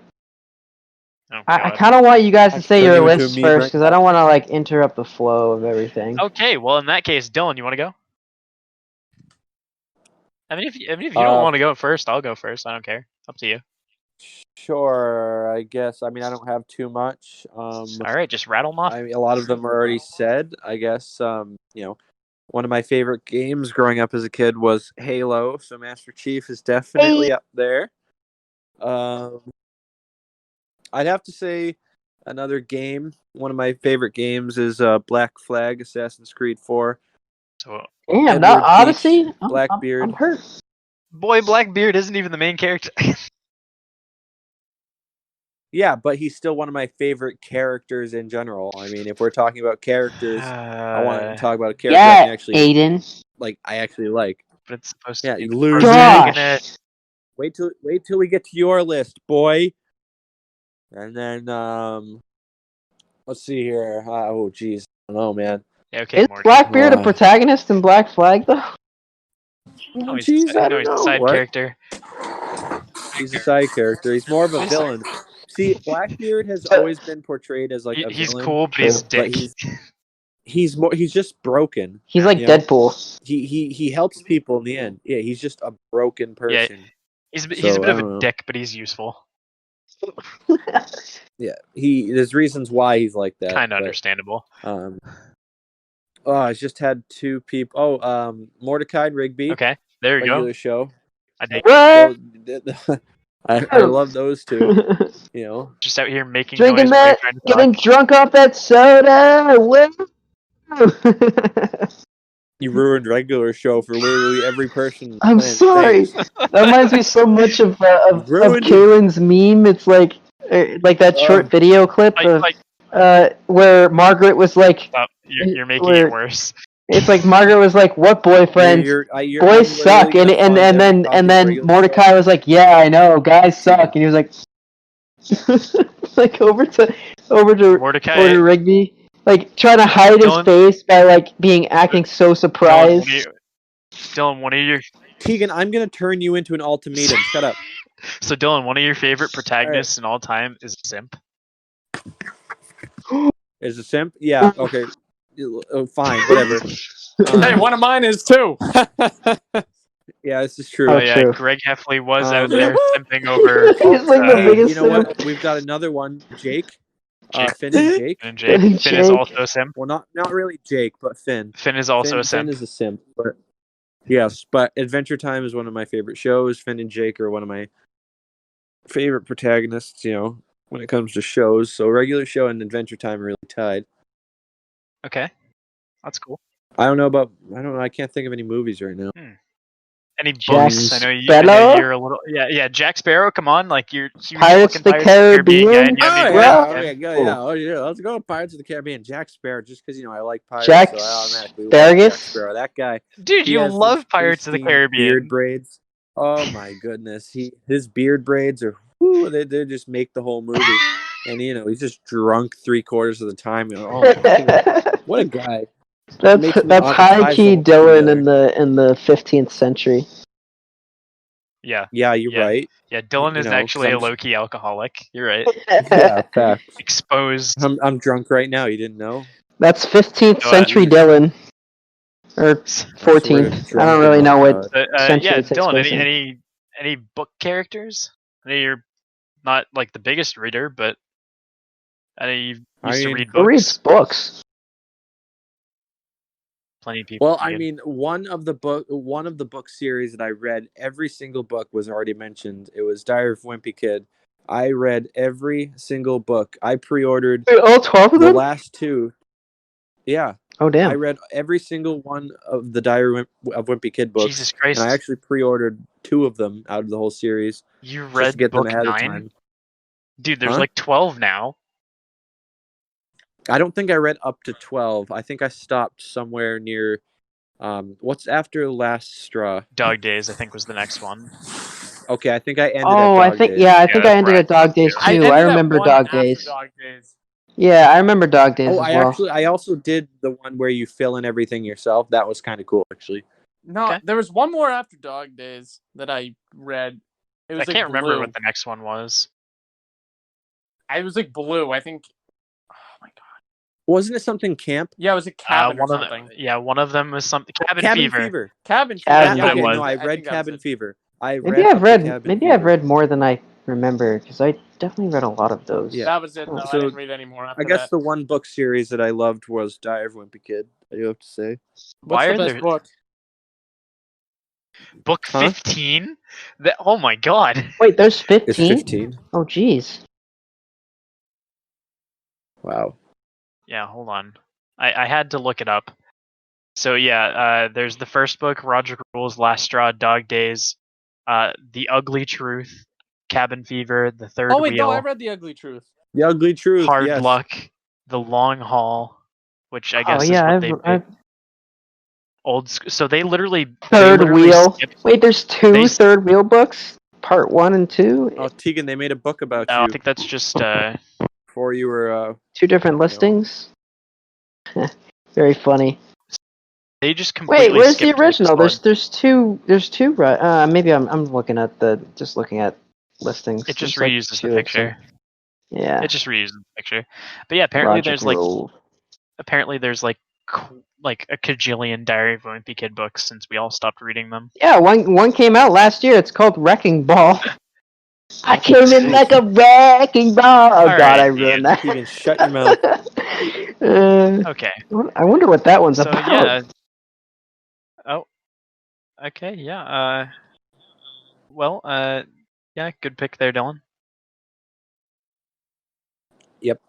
Oh, I God. kind of want you guys I to can say turn your you into a lists meme first right because I now. don't want to like interrupt the flow of everything. Okay, well in that case, Dylan, you want to go? I mean, if you don't want to go first, I'll go first. I don't care. Up to you. Sure, I guess. I mean, I don't have too much. All right, just rattle them off. I mean, a lot of them are already said. I guess. One of my favorite games growing up as a kid was Halo, so Master Chief is definitely up there. I'd have to say another game. One of my favorite games is Black Flag, Assassin's Creed 4. So, Damn, Edward not Odyssey. Teach, Blackbeard. I'm hurt. boy, Blackbeard isn't even the main character. Yeah, but he's still one of my favorite characters in general. I mean, if we're talking about characters, I want to talk about a character I can actually Aidan. I actually like. But it's supposed to Yeah, be you the loser. protagonist. Wait till we get to your list, boy. And then let's see here. Oh, jeez, I don't know, man. Yeah, okay, Is Morty. Blackbeard a protagonist in Black Flag though? No, he's, Jeez, I no, don't he's a know. side What? character. He's a side character. He's more of a He's- villain. See, Blackbeard has So- always been portrayed as like a He's villain. cool, but he's a True. But dick. he's just broken. He's like You know? Deadpool. He helps people in the end. Yeah, he's just a broken person. He's a So, bit I of don't a know. dick, but he's useful. Yeah, there's reasons why he's like that. Kind of but, understandable. I just had two people. Mordecai and Rigby. Okay, there you Regular go. show. I dig. What? I love those two. You know, Just out here making Drinking noise while you're that, trying to getting talk. drunk off that soda. Woo! you ruined regular show for literally every person. I'm Thanks. sorry. That reminds me so much of ruined it. Kaylin's meme. It's like that short video clip of where Margaret was like, Stop. You're making where- it worse. it's like Margaret was like, "What boyfriend? I'm Boys suck," literally and gonna fund every copy of then regular Mordecai show. was like, "Yeah, I know, guys suck," and he was like, like over to Mordecai. Rigby, like trying to hide his Dylan- face by like acting so surprised. Dylan, one of your Teigan, I'm gonna turn you into an ultimatum. Shut up. so Dylan, one of your favorite protagonists in all time is a simp. Is a simp? Yeah. Okay. Fine. Whatever. Hey, one of mine is too. Yeah, this is true. Oh, Oh yeah, true. Greg Heffley was out Um, there simping over. He's like the Hey, biggest you know what? simp. We've got another one. Jake. Jake. Finn and Jake. And Jake. Finn is Jake. also a simp. Well, not really Jake, but Finn. Finn is also a simp. Finn is a simp. But yes, but Adventure Time is one of my favorite shows. Finn and Jake are one of my favorite protagonists. You know, when it comes to shows. So regular show and Adventure Time are really tied. Okay, that's cool. I don't know. I can't think of any movies right now. Any Jack books? I know Sparrow? you're a little. Yeah. Jack Sparrow. Come on, like you're huge Pirates fucking of the Pirates of the Caribbean guy. Caribbean? And you haven't Oh even yeah, got Well, it okay, yet. yeah. Oh yeah, let's go Pirates of the Caribbean. Jack Sparrow, just because I like pirates, Jack so I automatically love Spargus? Jack Sparrow. That guy, Dude, he you has love those Pirates of the pristine beard Caribbean. braids. Oh my goodness, his beard braids are they just make the whole movie. And he's just drunk 3/4 of the time. What a guy! That's high key Dylan in the 15th century. Yeah. Yeah, you're Yeah. right. Yeah, Dylan is actually a some- low-key alcoholic. You're right. Yeah, facts. Exposed. I'm drunk right now. You didn't know? That's 15th No, century Dylan, or swear to 14th. I don't really know what century Yeah, it takes Dylan. place in. Any book characters? I know you're not like the biggest reader, but I know you used to read Who reads books. books? Plenty of people. Well, I mean, one of the book series that I read, every single book was already mentioned. It was Diary of a Wimpy Kid. I read every single book. I pre-ordered Wait, all 12 of the them? last two. Yeah, Oh I damn! read every single one of the Diary of Wimpy Kid books. Jesus Christ! And I actually pre-ordered 2 of them out of the whole series. You Just read to get book them ahead 9? of time. Dude, there's Huh? like 12 now. I don't think I read up to 12. I think I stopped somewhere near what's after Last Straw? Dog Days, I think, was the next one. Okay, I think I ended Oh, at I Dog think Days. I think I that's ended where at Dog Days I too. I ended at remember one Dog after Days. Dog Days. Yeah, I remember Dog Days Oh, as well. I also did the one where you fill in everything yourself. That was kind of cool, actually. No, Okay. there was one more after Dog Days that I read. It was I can't remember blue. what the next one was. It was like blue. I think. Oh my god. Wasn't it something camp? Yeah, it was a cabin or One of something. one of them was something Cabin Cabin Fever. Fever. Cabin Fever. Cabin That Okay, was. no, I think read that was Cabin it. Fever. I Maybe read I've up to read Cabin maybe I've Fever. read more than I remember because I definitely read a lot of those. Yeah. That was it though. I So, didn't read any more after I guess that. the one book series that I loved was Diary of a Wimpy Kid. I do have to say. What's Why the are best there book? book Huh? 15? Oh my god. Wait, there's It's 15? 15. Oh, jeez. Wow. Yeah, hold on. I had to look it up. So yeah, there's the first book, Roger Rules, Last Straw, Dog Days, The Ugly Truth, Cabin Fever, The Third Oh wait, Wheel, no, I read The Ugly Truth. The Ugly Truth. Hard Yes. Luck, The Long Haul, which I Oh guess is yeah, what I've So they literally Third Wheel. skipped. Wait, there's two they- Third Wheel books, part 1 and 2. Oh, Teigan, they made a book about No, I you think that's just before you were. Two different listings. Very funny. they just completely Wait, where's the skipped, like, original? story. There's two. Maybe I'm looking at just looking at listings. It just There's, like, reuses the two of them. picture. Yeah. It just reuses the picture. But yeah, apparently Roger there's like Rule. like a cajillion Diary of a Wimpy Kid books since we all stopped reading them. Yeah, one came out last year. It's called Wrecking Ball. I came in like a wrecking ball. Oh All god, right, I ruined that. Teigan, shut your mouth. Okay. I wonder what that one's So about. yeah. Oh. Okay. Yeah. Well. Yeah. Good pick there, Dylan. Yep.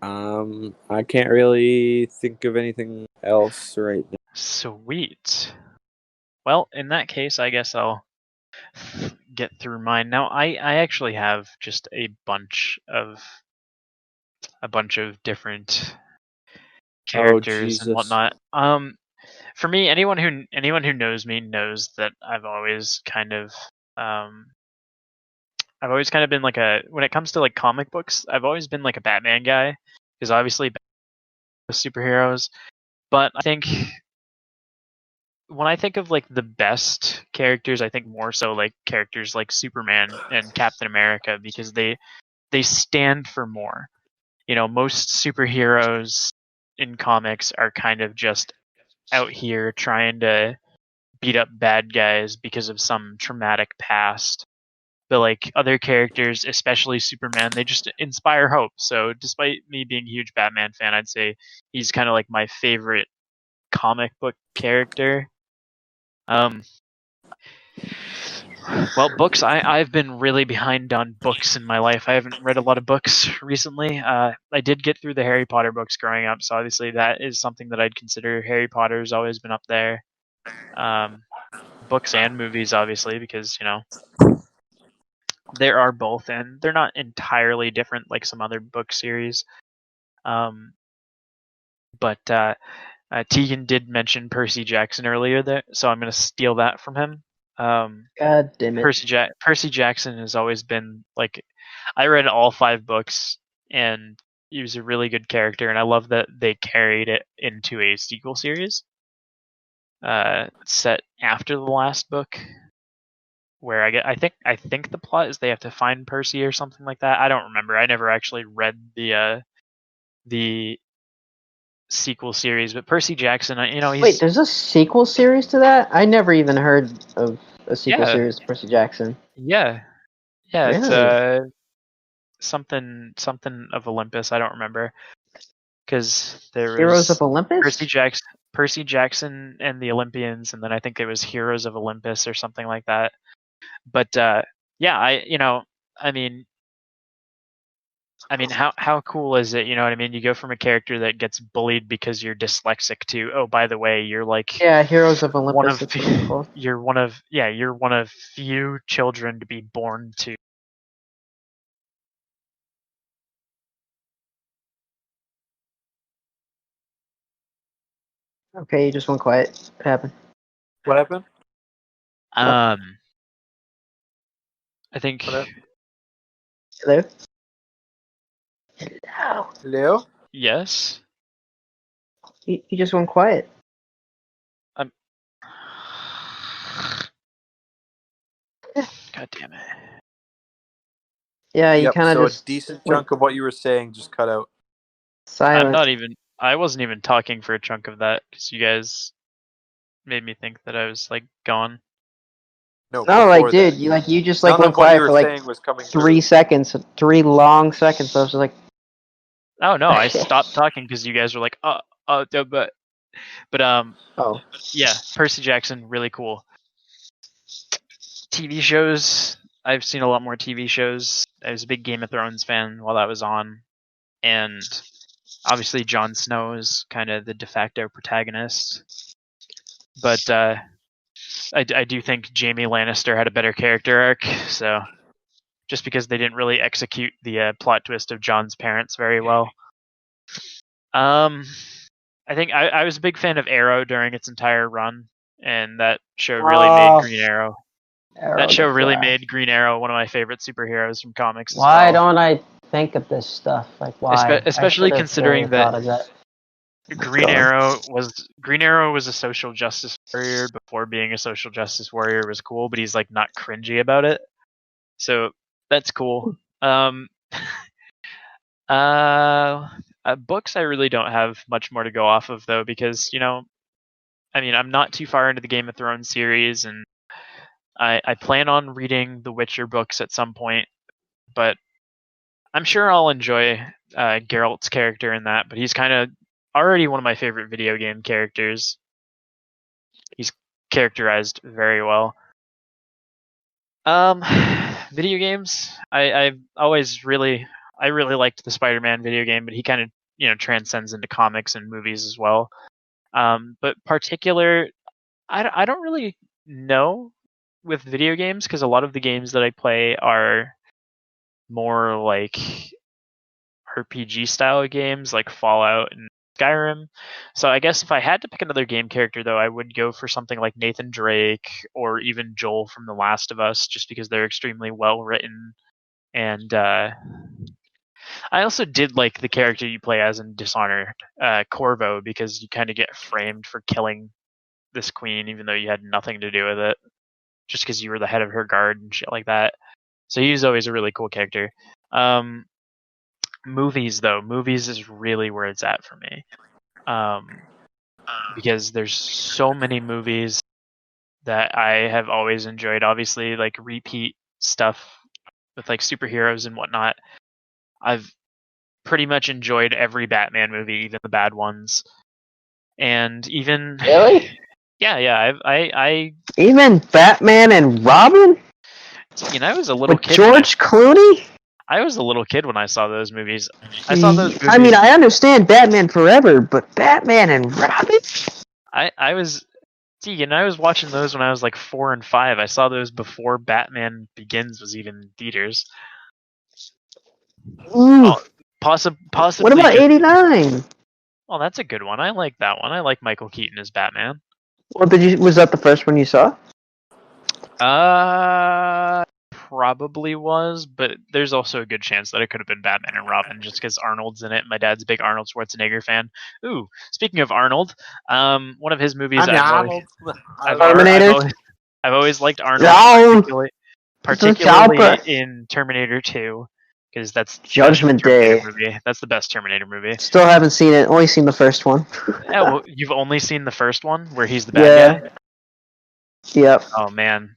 I can't really think of anything else right now. Sweet. Well, in that case, I guess I'll get through mine now. I actually have just a bunch of different characters and Jesus. whatnot. For me, anyone who knows me knows that I've always kind of been like when it comes to like comic books, I've always been like a Batman guy because obviously superheroes. But I think when I think of like the best characters, I think more so like characters like Superman and Captain America because they stand for more. You know, most superheroes in comics are kind of just out here trying to beat up bad guys because of some traumatic past. But like other characters, especially Superman, they just inspire hope. So despite me being a huge Batman fan, I'd say he's kind of like my favorite comic book character. Well, books. I've been really behind on books in my life. I haven't read a lot of books recently. I did get through the Harry Potter books growing up, so obviously that is something that I'd consider. Harry Potter's always been up there. Books and movies, obviously, because there are both, and they're not entirely different like some other book series. But Teigan did mention Percy Jackson earlier, there, so I'm going to steal that from him. God damn it. Percy Jackson has always been like, I read all 5 books, and he was a really good character, and I love that they carried it into a sequel series set after the last book, where I think the plot is they have to find Percy or something like that. I don't remember. I never actually read the sequel series, but Percy Jackson, he's Wait, there's a sequel series to that? I never even heard of a sequel Yeah. series to Percy Jackson. yeah, it's Really? something of Olympus. I don't remember because there Heroes was of Olympus? Percy Jackson and the Olympians, and then I think it was Heroes of Olympus or something like that. But yeah, I mean, how cool is it? You know what I mean? You go from a character that gets bullied because you're dyslexic to, oh, by the way, you're like Yeah, Heroes of one Olympus. of That's what it's called. you're one of few children to be born to Okay, you just went quiet. What happened? What happened? I think. What up? Hello? Hello? Hello? Yes. You just went quiet. I'm. God damn it. Yeah, you Yep, kind of so just a decent went chunk of what you were saying just cut out. silent. I wasn't even talking for a chunk of that because you guys made me think that I was like gone. No, No, like, before dude, that. you just None went of what you quiet were for like saying was coming 3 through. seconds, 3 seconds. I was just like, Oh no, I stopped talking because you guys were like, but oh, yeah, Percy Jackson, really cool. TV shows, I've seen a lot more TV shows. I was a big Game of Thrones fan while that was on, and obviously Jon Snow is kind of the de facto protagonist. But I do think Jaime Lannister had a better character arc, so just because they didn't really execute the plot twist of Jon's parents very well. I think I was a big fan of Arrow during its entire run, and that show really made Green Arrow. That show really made Green Arrow one of my favorite superheroes from comics as Why well. don't I think of this stuff? Like, why? Especially I considering that thought of that. Green Arrow was a social justice warrior before being a social justice warrior was cool, but he's like not cringy about it. So that's cool. Books I really don't have much more to go off of though, because I mean, I'm not too far into the Game of Thrones series, and I plan on reading the Witcher books at some point, but I'm sure I'll enjoy Geralt's character in that. But he's kind of already one of my favorite video game characters. He's characterized very well. Video games. I've always really liked the Spider-Man video game, but he kind of transcends into comics and movies as well. But I don't really know with video games because a lot of the games that I play are more like RPG style games like Fallout and Skyrim. So I guess if I had to pick another game character though, I would go for something like Nathan Drake or even Joel from The Last of Us, just because they're extremely well written. And I also did like the character you play as in Dishonored, Corvo, because you kind of get framed for killing this queen even though you had nothing to do with it, just because you were the head of her guard and shit like that. So he was always a really cool character. Movies is really where it's at for me, because there's so many movies that I have always enjoyed. Obviously, like repeat stuff with like superheroes and whatnot. I've pretty much enjoyed every Batman movie, even the bad ones, and even Really? yeah. I even Batman and Robin I was a little with kid. George Clooney. I was a little kid when I saw those movies. I saw those movies. I mean, I understand Batman Forever, but Batman and Robin. I was Teigan, I was watching those when I was like 4 and 5. I saw those before Batman Begins was even in theaters. Possibly. What about '89? Well, that's a good one. I like that one. I like Michael Keaton as Batman. Well, was that the first one you saw? Probably was, but there's also a good chance that it could have been Batman and Robin, just because Arnold's in it. My dad's a big Arnold Schwarzenegger fan. Ooh, speaking of Arnold, one of his movies I've always liked Arnold, particularly in Terminator 2, because that's Judgment Day movie. That's the best Terminator movie. Still haven't seen it. Only seen the first one. Yeah, well, you've only seen the first one where he's the bad guy? Yep. Oh man.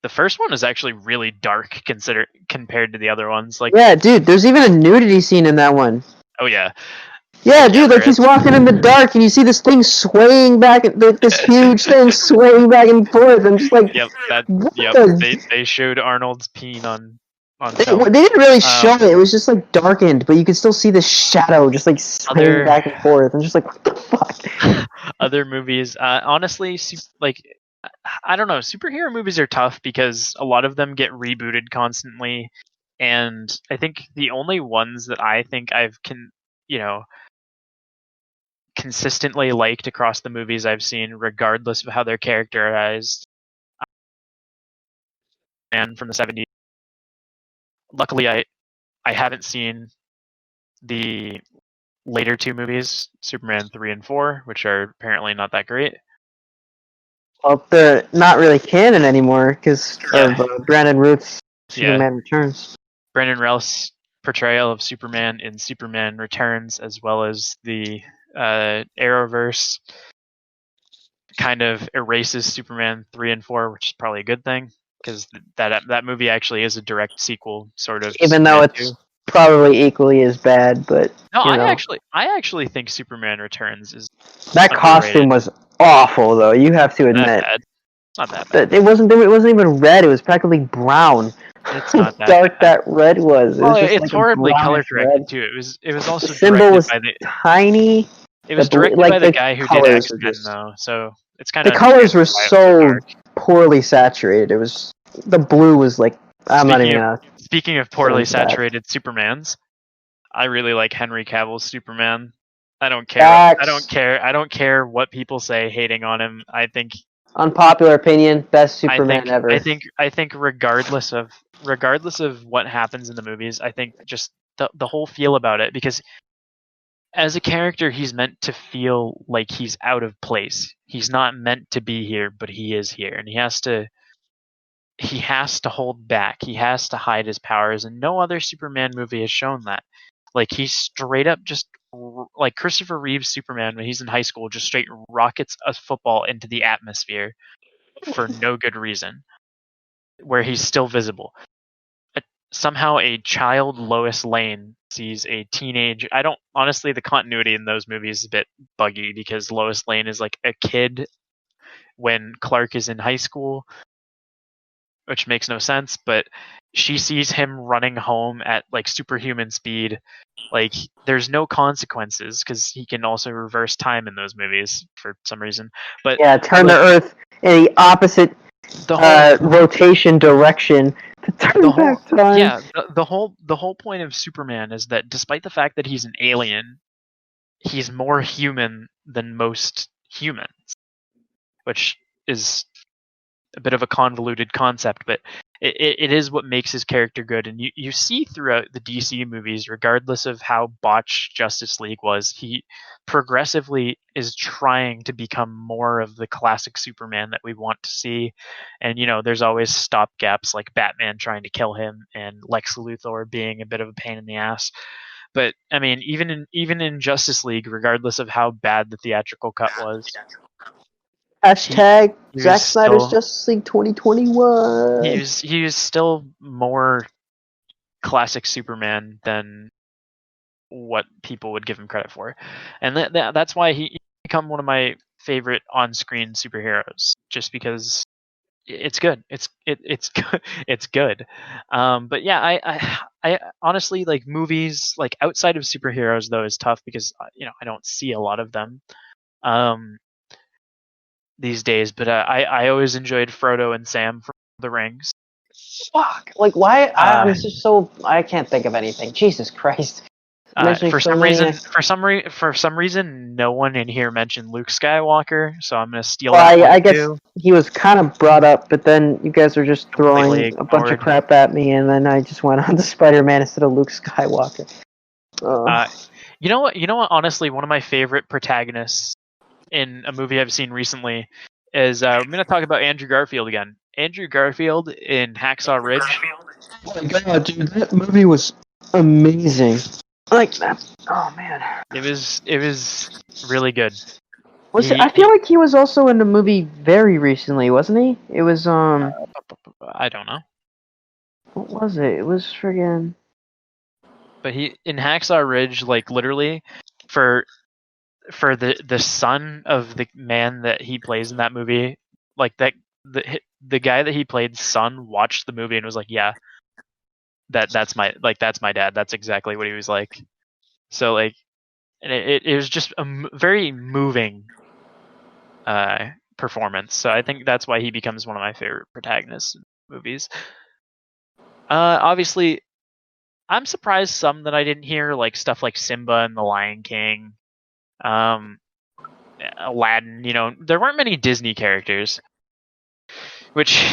The first one is actually really dark compared to the other ones. Like, yeah, dude, there's even a nudity scene in that one. Oh yeah. Yeah, dude, like he's walking in the dark and you see this thing swaying back, this huge thing swaying back and forth, and just like, They showed Arnold's peen on They film. didn't really show it. It was just like darkened, but you could still see the shadow just like swaying back and forth. I'm just like, what the fuck? Other movies, honestly, like, I don't know. Superhero movies are tough because a lot of them get rebooted constantly, and I think the only ones that I think I've consistently liked across the movies I've seen, regardless of how they're characterized. And from the 70s. Luckily, I haven't seen the later two movies, Superman 3 and 4, which are apparently not that great. Well, they're not really canon anymore because of Brandon Routh's Superman Returns. Brandon Routh's portrayal of Superman in Superman Returns, as well as the Arrowverse, kind of erases Superman 3 and 4, which is probably a good thing, because that movie actually is a direct sequel, sort of. Even though it's probably equally as bad, but no, I actually think Superman Returns is that underrated. costume was awful, though. You have to admit, it's not that bad. It wasn't even red; it was practically brown. It's not that dark bad. That red was. It was just it's like horribly color corrected red. too. It was also the symbol directed was by the tiny. It was directed by the guy who did X-Men, though, so it's kind of the colors were so poorly saturated. It was the blue was like Speaking of poorly saturated Supermans, I really like Henry Cavill's Superman. I don't care. I don't care what people say hating on him. I think unpopular opinion, best Superman ever. I think regardless of what happens in the movies, I think just the whole feel about it, because as a character, he's meant to feel like he's out of place. He's not meant to be here, but he is here, and he has to hold back. He has to hide his powers, and no other Superman movie has shown that. Like, he straight up just, like Christopher Reeve's Superman when he's in high school, just straight rockets a football into the atmosphere for no good reason, where he's still visible. Somehow a child Lois Lane sees a teenage. Honestly, the continuity in those movies is a bit buggy, because Lois Lane is like a kid when Clark is in high school, which makes no sense, but she sees him running home at like superhuman speed. Like, there's no consequences, because he can also reverse time in those movies for some reason. But turn the Earth in the opposite rotation direction to turn back time. Yeah, the whole point of Superman is that despite the fact that he's an alien, he's more human than most humans, which is a bit of a convoluted concept, but it is what makes his character good. And you see throughout the DC movies, regardless of how botched Justice League was, he progressively is trying to become more of the classic Superman that we want to see. And there's always stopgaps, like Batman trying to kill him and Lex Luthor being a bit of a pain in the ass. But I mean, even in Justice League, regardless of how bad the theatrical cut was, Hashtag Zack Snyder's Justice League 2021. He was still more classic Superman than what people would give him credit for, and that's why he become one of my favorite on-screen superheroes. Just because it's good. It's good. But yeah, I honestly, like, movies like outside of superheroes though is tough, because I don't see a lot of them these days, but I always enjoyed Frodo and Sam from The Rings. Fuck! Like, why? I'm just so I can't think of anything. Jesus Christ! For some reason, no one in here mentioned Luke Skywalker, so I'm gonna steal that. I guess he was kind of brought up, but then you guys were just throwing a bunch of crap at me, and then I just went on to Spider-Man instead of Luke Skywalker. You know what? Honestly, one of my favorite protagonists in a movie I've seen recently is I'm going to talk about Andrew Garfield again. Andrew Garfield in Hacksaw Ridge. Oh my god, dude, that movie was amazing. Like that. Oh man, it was really good. I feel like he was also in a movie very recently, wasn't he? It was I don't know. What was it? It was friggin'. But he in Hacksaw Ridge, like, literally for the son of the man that he plays in that movie, like, that the guy that he played son watched the movie and was like, yeah, that's my dad. That's exactly what he was like. So, like, and it was just a very moving performance. So I think that's why he becomes one of my favorite protagonists in movies. Obviously, I'm surprised some that I didn't hear, like stuff like Simba and The Lion King. Aladdin. There weren't many Disney characters, which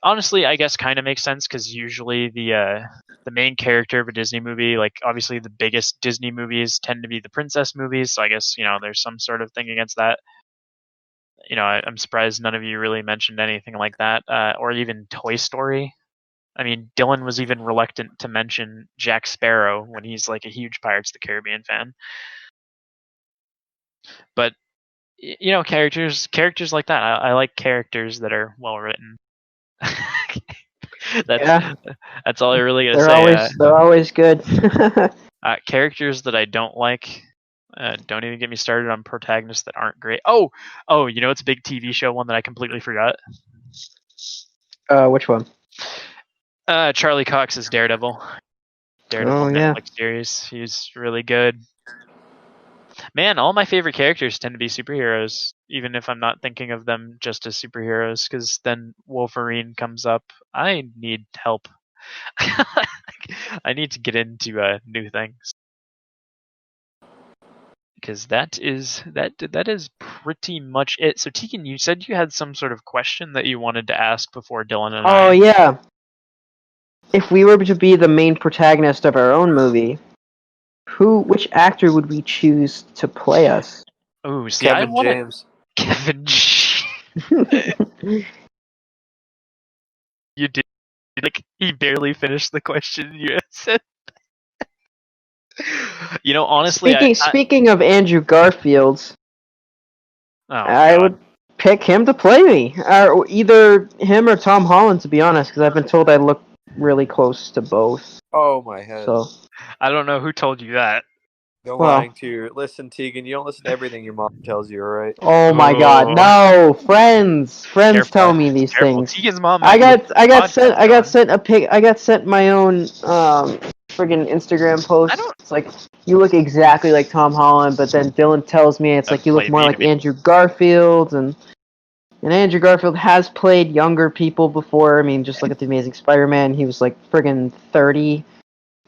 honestly I guess kind of makes sense because usually the main character of a Disney movie, like obviously the biggest Disney movies tend to be the princess movies. So I guess there's some sort of thing against that. I'm surprised none of you really mentioned anything like that, or even Toy Story. I mean, Dylan was even reluctant to mention Jack Sparrow when he's like a huge Pirates of the Caribbean fan. But characters like that. I like characters that are well written. That's all I really gotta say. They're always good. Characters that I don't like. Don't even get me started on protagonists that aren't great. Oh, it's a big TV show one that I completely forgot. Which one? Charlie Cox's Daredevil. Netflix series. He's really good. Man, all my favorite characters tend to be superheroes, even if I'm not thinking of them just as superheroes, because then Wolverine comes up. I need help. I need to get into new things. Because that is pretty much it. So Teigan, you said you had some sort of question that you wanted to ask before Dylan and I. Oh yeah. If we were to be the main protagonist of our own movie, which actor would we choose to play us? Oh, see, Kevin James. Kevin James. You did. Like, he barely finished the question you said. Honestly, speaking of Andrew Garfield, I would pick him to play me, or either him or Tom Holland. To be honest, because I've been told I look really close to both. Oh my head! So I don't know who told you that. Don't lying to you. Listen, Teigan, you don't listen to everything your mom tells you, all right? Oh my God, no! Friends tell me these things. Teigan's mom. I got sent my own friggin' Instagram post. It's like, you look exactly like Tom Holland, but then Dylan tells me it's like you look more like Andrew Garfield, and Andrew Garfield has played younger people before. I mean, just look at The Amazing Spider-Man. He was like friggin' 30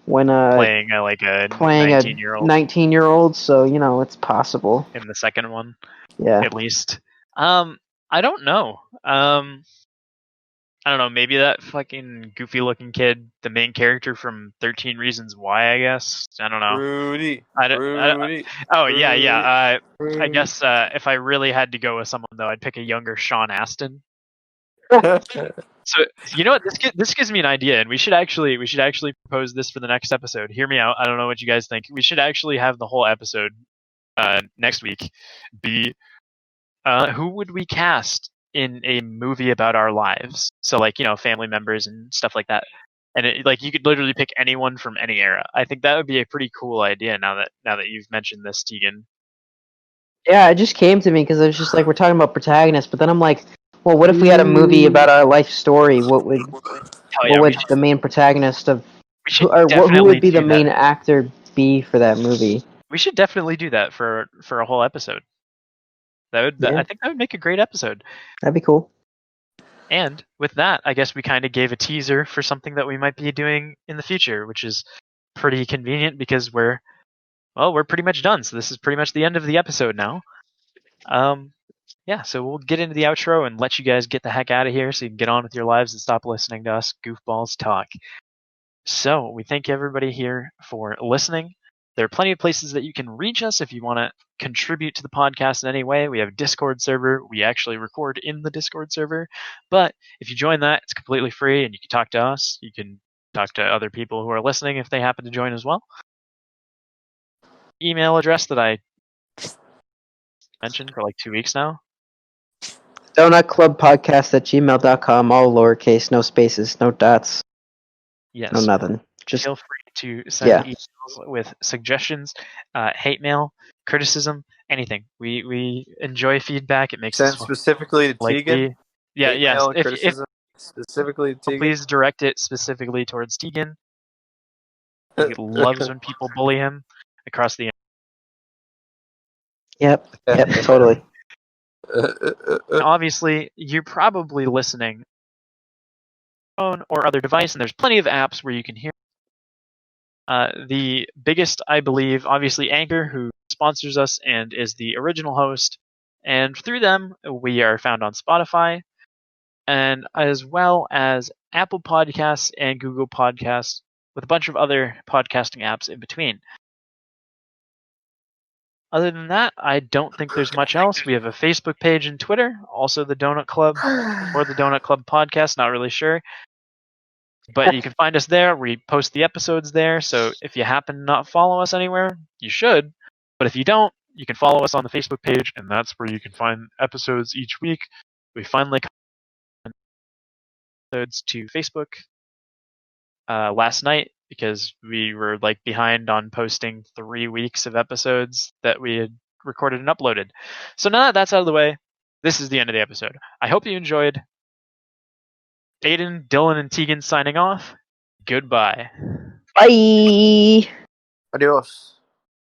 when playing a 19-year-old. 19-year-old, so it's possible. In the second one, yeah, at least. I don't know. I don't know. Maybe that fucking goofy-looking kid, the main character from 13 Reasons Why. I guess. I don't know. Rudy. Yeah. I guess if I really had to go with someone though, I'd pick a younger Sean Astin. So you know what? This gives me an idea, and we should actually propose this for the next episode. Hear me out. I don't know what you guys think. We should actually have the whole episode next week be who would we cast in a movie about our lives? So family members and stuff like that. And you could literally pick anyone from any era. I think that would be a pretty cool idea. Now that you've mentioned this, Teigan. Yeah, it just came to me because it was just like we're talking about protagonists, but then I'm like, well, what if we had a movie about our life story? What would the main protagonist of who would be the main actor be for that movie? We should definitely do that for a whole episode. I think that would make a great episode. That'd be cool. And with that, I guess we kind of gave a teaser for something that we might be doing in the future, which is pretty convenient because we're pretty much done. So this is pretty much the end of the episode now. Yeah, so we'll get into the outro and let you guys get the heck out of here so you can get on with your lives and stop listening to us goofballs talk. So we thank everybody here for listening. There are plenty of places that you can reach us if you want to contribute to the podcast in any way. We have a Discord server. We actually record in the Discord server. But if you join that, it's completely free and you can talk to us. You can talk to other people who are listening if they happen to join as well. Email address that I mentioned for 2 weeks now. DonutClubPodcast@gmail.com, all lowercase, no spaces, no dots. Yes. No nothing. Just feel free to send emails with suggestions, hate mail, criticism, anything. We enjoy feedback. It makes send us specifically to Teigan. Yes. If specifically to Teigan. Please direct it specifically towards Teigan. He loves when people bully him across the. Yep, totally. Obviously, you're probably listening on phone or other device, and there's plenty of apps where you can hear. The biggest, I believe, obviously Anchor, who sponsors us and is the original host, And through them, we are found on Spotify, and as well as Apple Podcasts and Google Podcasts, with a bunch of other podcasting apps in between. Other than that, I don't think there's much else. We have a Facebook page and Twitter, also the Donut Club, or the Donut Club Podcast, not really sure. But you can find us there. We post the episodes there, so if you happen to not follow us anywhere, you should. But if you don't, you can follow us on the Facebook page, and that's where you can find episodes each week. We finally episodes to Facebook last night because we were behind on posting 3 weeks of episodes that we had recorded and uploaded. So now that that's out of the way, this is the end of the episode. I hope you enjoyed. Aidan, Dylan, and Teigan signing off. Goodbye. Bye. Adios.